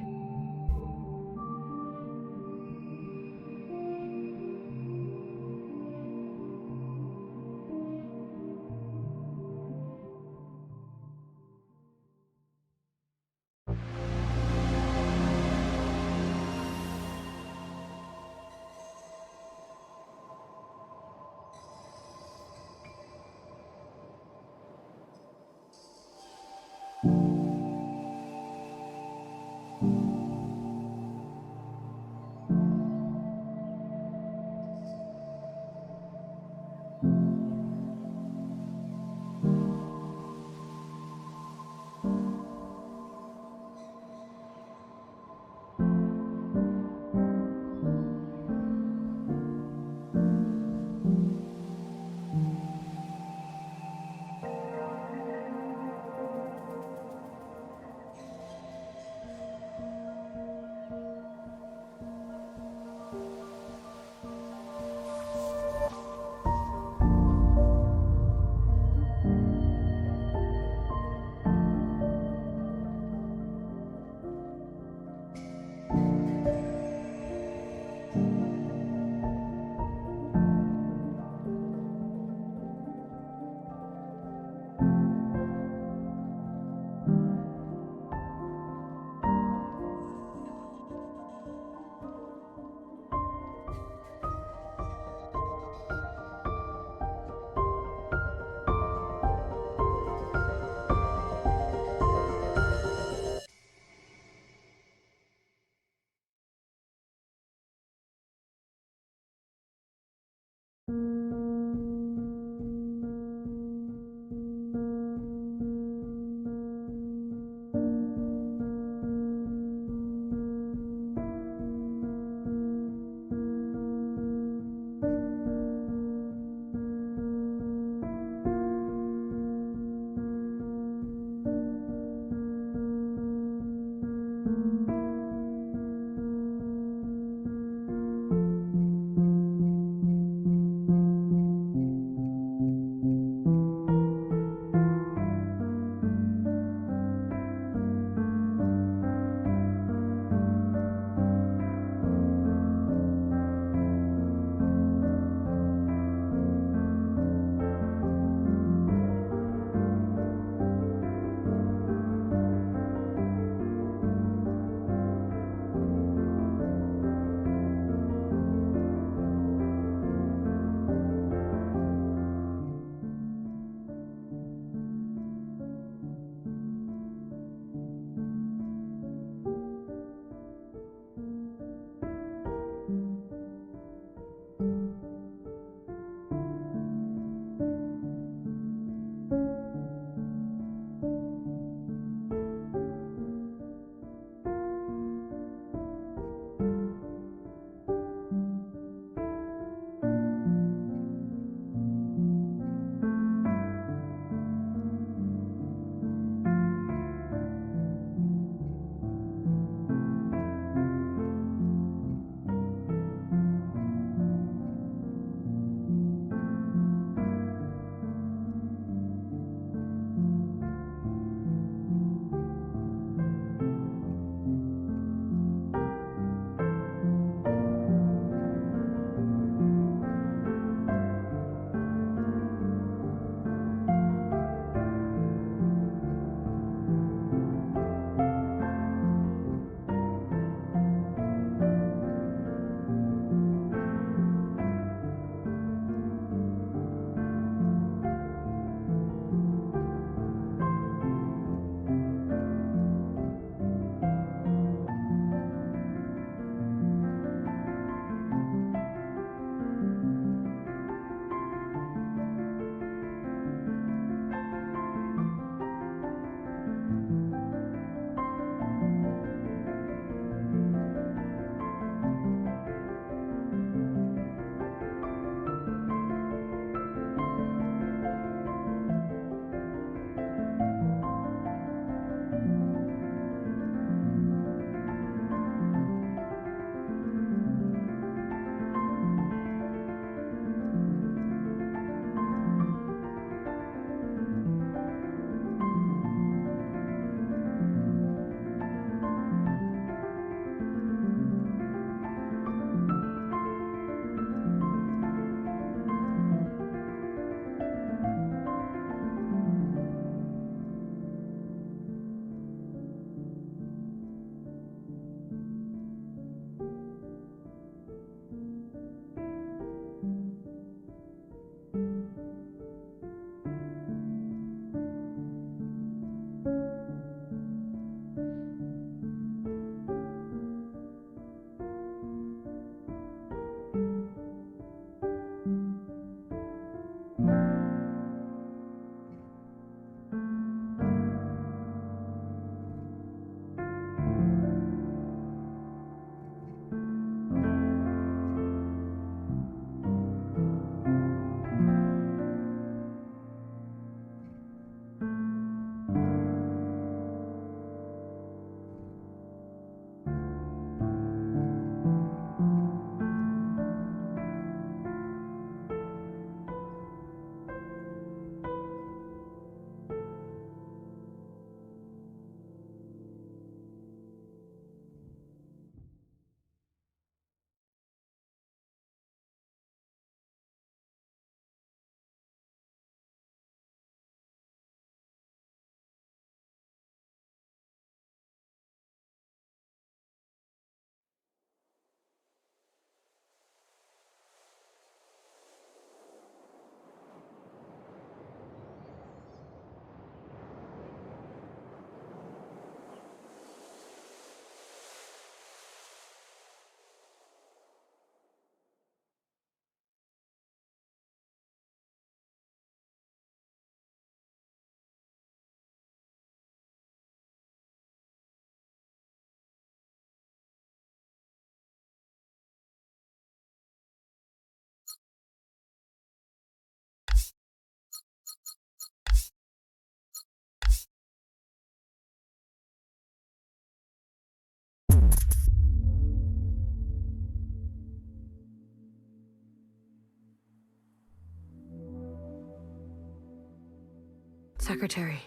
Secretary.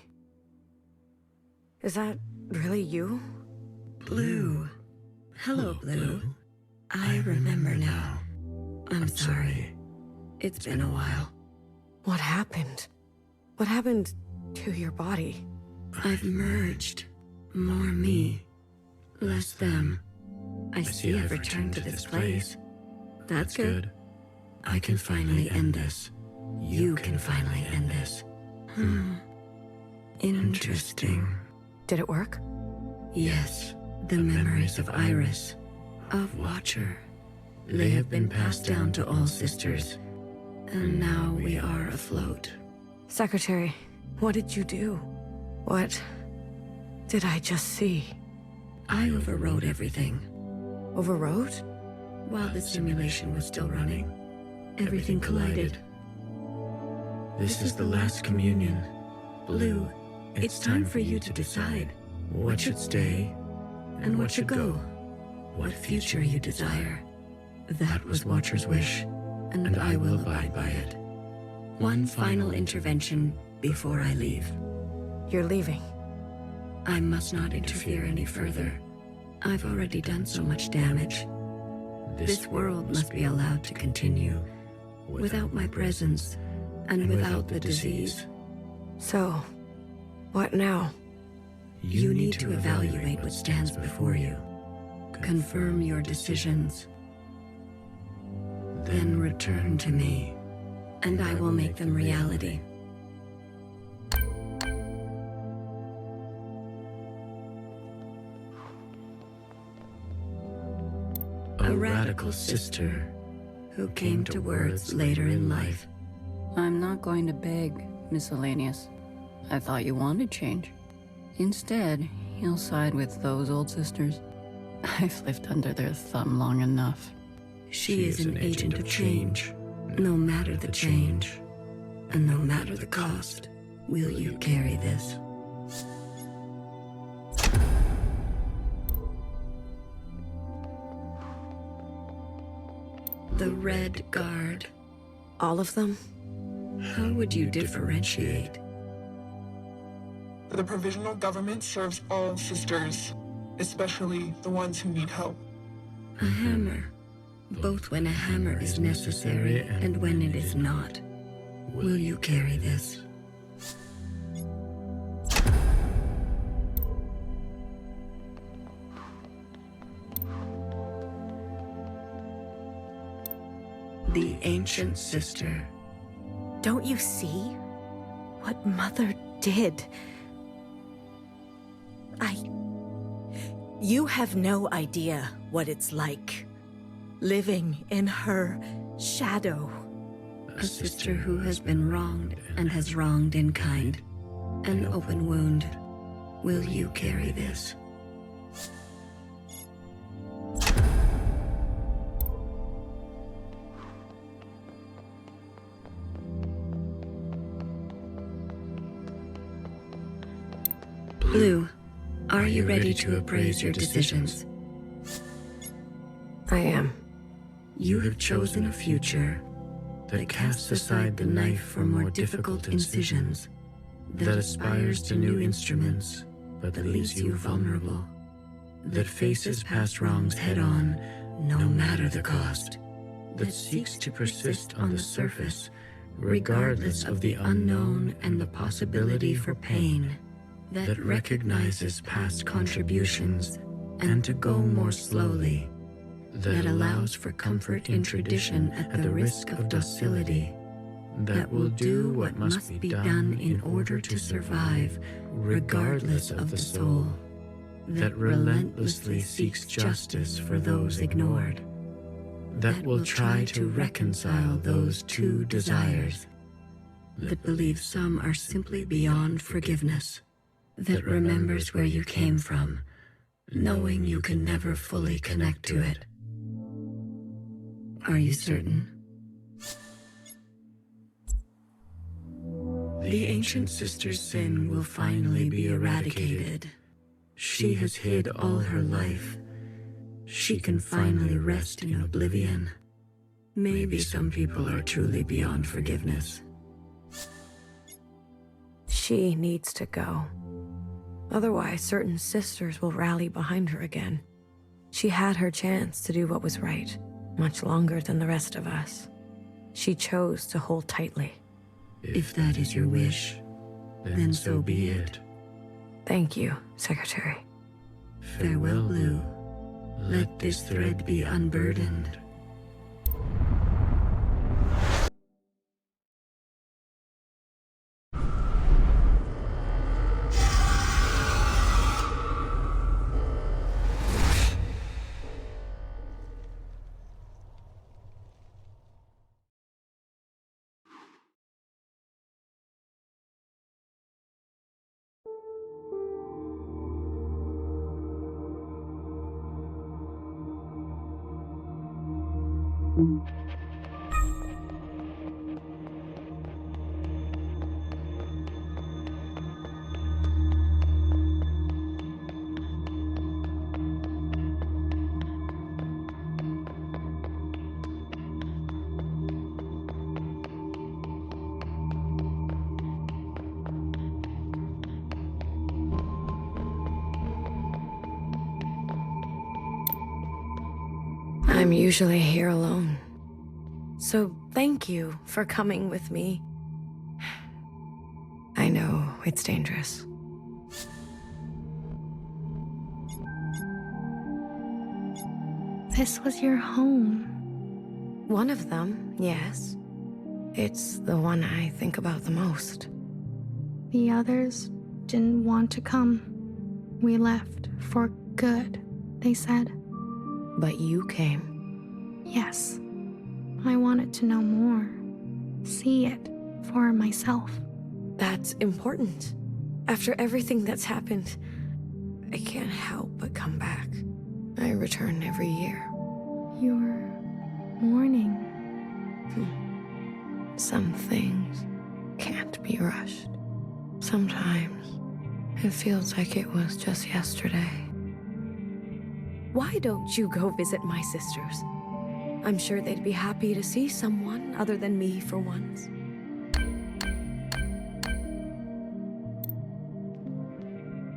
Is that really you? Blue. Hello, Blue. I remember now. I'm sorry. It's been a while. What happened? What happened to your body? I've merged. More me, less them. I see I've returned to this place. That's good. I can finally end this. You can finally end this. Interesting. Did it work? Yes, the memories of Iris, of Watcher. They have been passed down to all sisters, and now we are afloat. Secretary, what did you do? What did I just see? I overrode everything. Overrode? While the simulation was still running, everything collided. This is the last communion. Blue, it's time for you to decide what should stay and what should go. What future you desire. That was Watcher's wish, and I will abide by it. One final intervention before I leave. You're leaving. I must not interfere any further. I've already done so much damage. This world must be allowed to continue without my presence and without the disease. So, what now? You need to evaluate what stands before you. Confirm your decisions. Then return to me, and I will make them reality. A radical sister who came to words later in life. I'm not going to beg, Miscellaneous. I thought you wanted change. Instead, you'll side with those old sisters. I've lived under their thumb long enough. She is an agent of change. No matter the change, and no matter the cost, will you carry this? The Red Guard. All of them? How would you differentiate? The provisional government serves all sisters, especially the ones who need help. A hammer. Both when a hammer is necessary and when it is not. Will you carry this? The ancient sister. Don't you see what Mother did? You have no idea what it's like. Living in her shadow. A sister who has been wronged and has wronged in kind. An open wound. Will you carry this? Blue, are you ready to appraise your decisions? I am. You have chosen a future that casts aside the knife for more difficult incisions, that aspires to new instruments, but that leaves you vulnerable, that faces past wrongs head-on, no matter the cost, that seeks to persist on the surface, regardless of the unknown and the possibility for pain, that recognizes past contributions and to go more slowly, that allows for comfort in tradition at the risk of docility, that will do what must be done in order to survive, regardless of the soul, that relentlessly seeks justice for those ignored, that will try to reconcile those two desires, that believes some are simply beyond forgiveness, that remembers where you came from, knowing you can never fully connect to it. Are you certain? The ancient sister's sin will finally be eradicated. She has hid all her life, she can finally rest in oblivion. Maybe some people are truly beyond forgiveness. She needs to go. Otherwise, certain sisters will rally behind her again. She had her chance to do what was right, much longer than the rest of us. She chose to hold tightly. If that is your wish, then so be it. Thank you, Secretary. Farewell, Blue. Let this thread be unburdened. I'm usually here alone. So thank you for coming with me. I know it's dangerous. This was your home. One of them, yes. It's the one I think about the most. The others didn't want to come. We left for good, they said. But you came. Yes. I wanted to know more. See it for myself. That's important. After everything that's happened, I can't help but come back. I return every year. You're mourning. Some things can't be rushed. Sometimes it feels like it was just yesterday. Why don't you go visit my sisters? I'm sure they'd be happy to see someone other than me for once.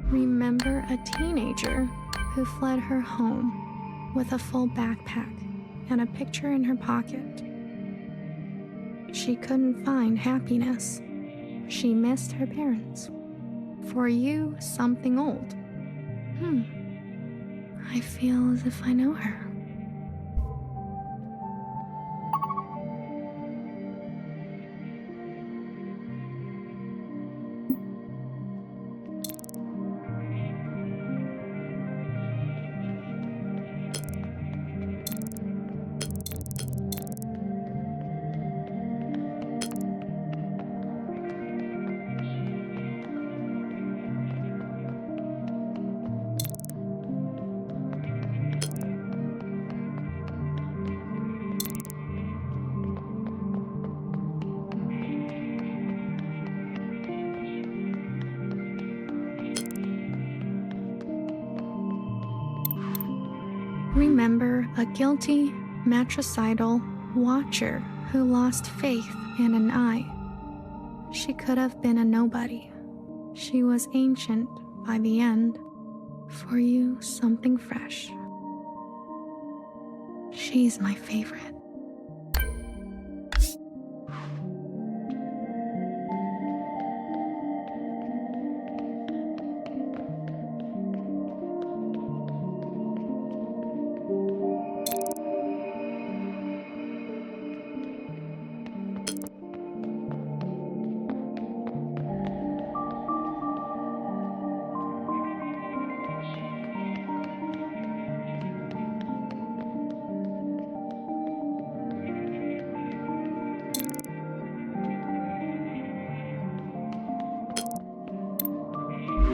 Remember a teenager who fled her home with a full backpack and a picture in her pocket. She couldn't find happiness. She missed her parents. For you, something old. I feel as if I know her. Remember a guilty, matricidal watcher who lost faith in an eye. She could have been a nobody. She was ancient by the end. For you, something fresh. She's my favorite.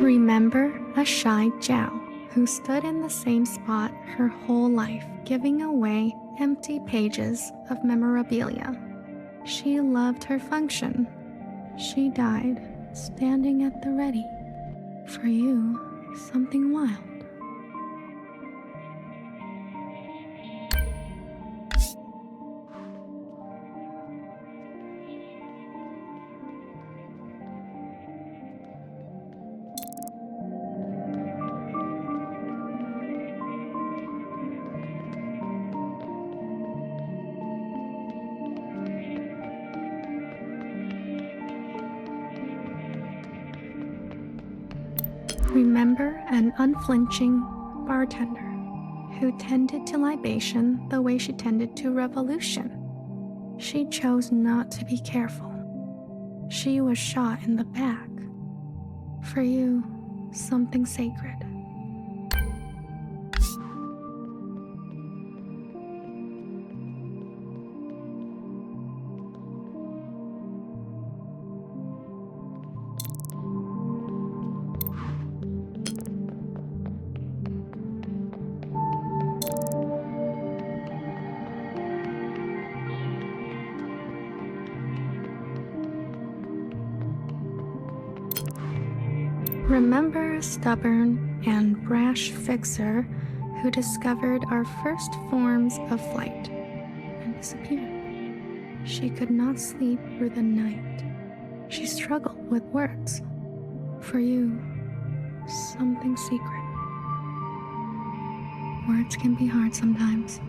Remember a shy Jiao who stood in the same spot her whole life, giving away empty pages of memorabilia. She loved her function. She died standing at the ready. For you, something wild. Remember an unflinching bartender who tended to libation the way she tended to revolution. She chose not to be careful. She was shot in the back. For you, something sacred. Remember a stubborn and brash fixer who discovered our first forms of flight and disappeared. She could not sleep through the night. She struggled with words. For you, something secret. Words can be hard sometimes.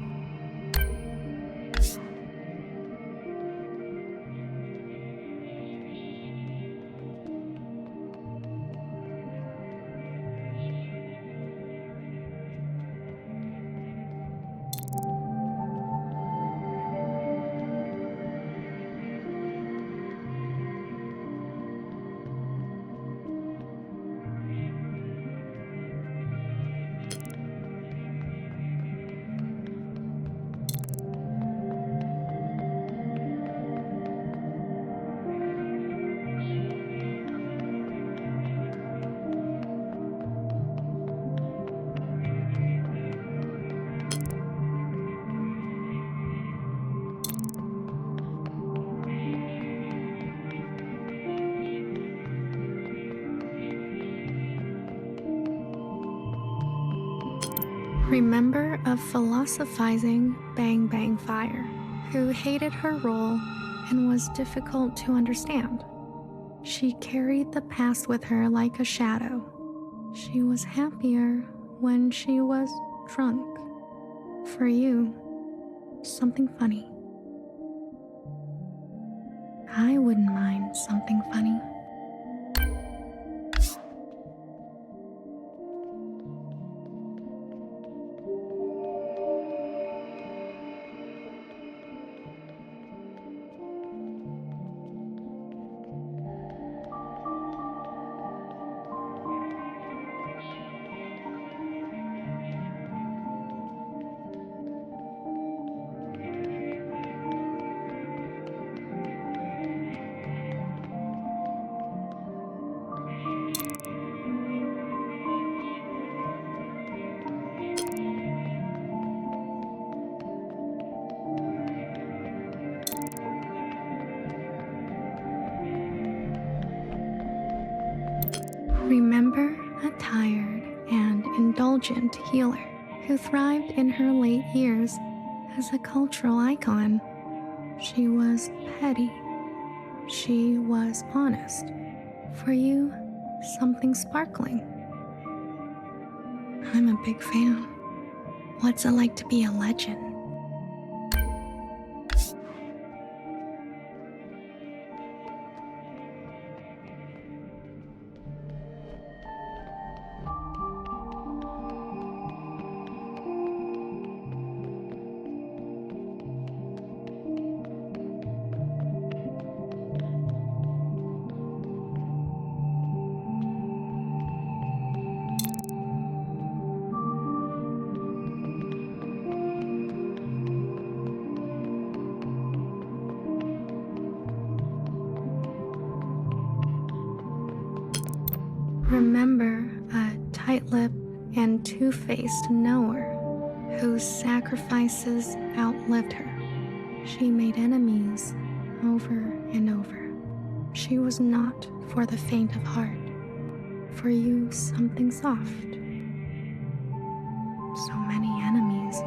Remember a philosophizing Bang Bang Fire who hated her role and was difficult to understand. She carried the past with her like a shadow. She was happier when she was drunk. For you, something funny. I wouldn't mind something funny. Remember a tired and indulgent healer who thrived in her late years as a cultural icon. She was petty. She was honest. For you, something sparkling. I'm a big fan. What's it like to be a legend? Remember a tight-lipped and two-faced knower whose sacrifices outlived her. She made enemies over and over. She was not for the faint of heart. For you, something soft. So many enemies.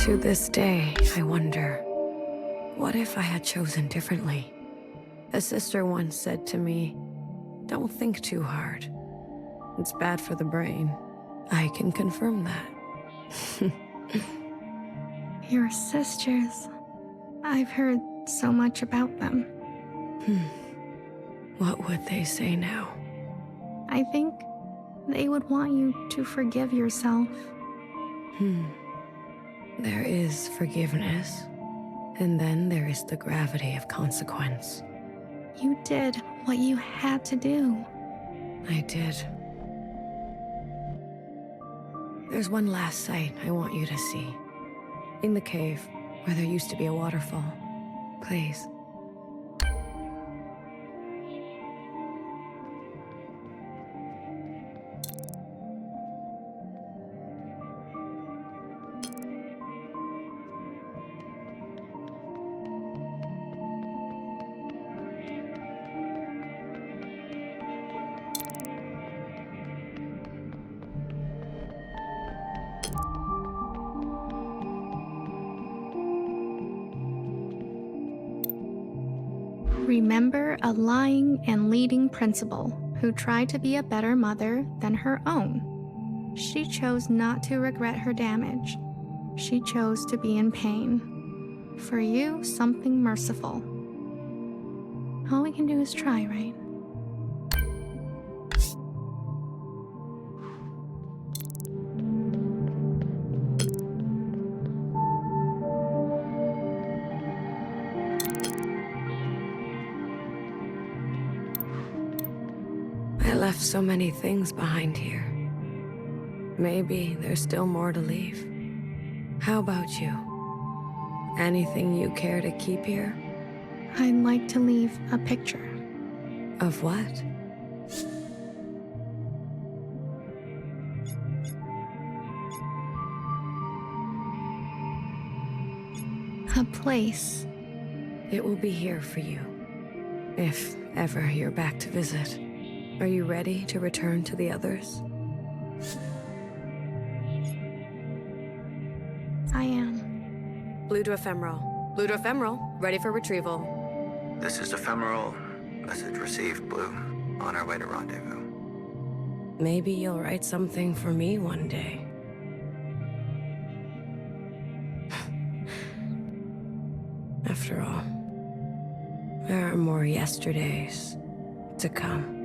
To this day, I wonder, what if I had chosen differently? A sister once said to me, "Don't think too hard. It's bad for the brain." I can confirm that. Your sisters. I've heard so much about them. What would they say now? I think they would want you to forgive yourself. There is forgiveness, and then there is the gravity of consequence. You did what you had to do. I did. There's one last sight I want you to see. In the cave, where there used to be a waterfall. Please. Remember a lying and leading principal who tried to be a better mother than her own. She chose not to regret her damage. She chose to be in pain. For you, something merciful. All we can do is try, right? I left so many things behind here. Maybe there's still more to leave. How about you? Anything you care to keep here? I'd like to leave a picture. Of what? A place. It will be here for you, if ever you're back to visit. Are you ready to return to the others? I am. Blue to ephemeral. Blue to ephemeral. Ready for retrieval. This is ephemeral. Message received, Blue. On our way to rendezvous. Maybe you'll write something for me one day. After all, there are more yesterdays to come.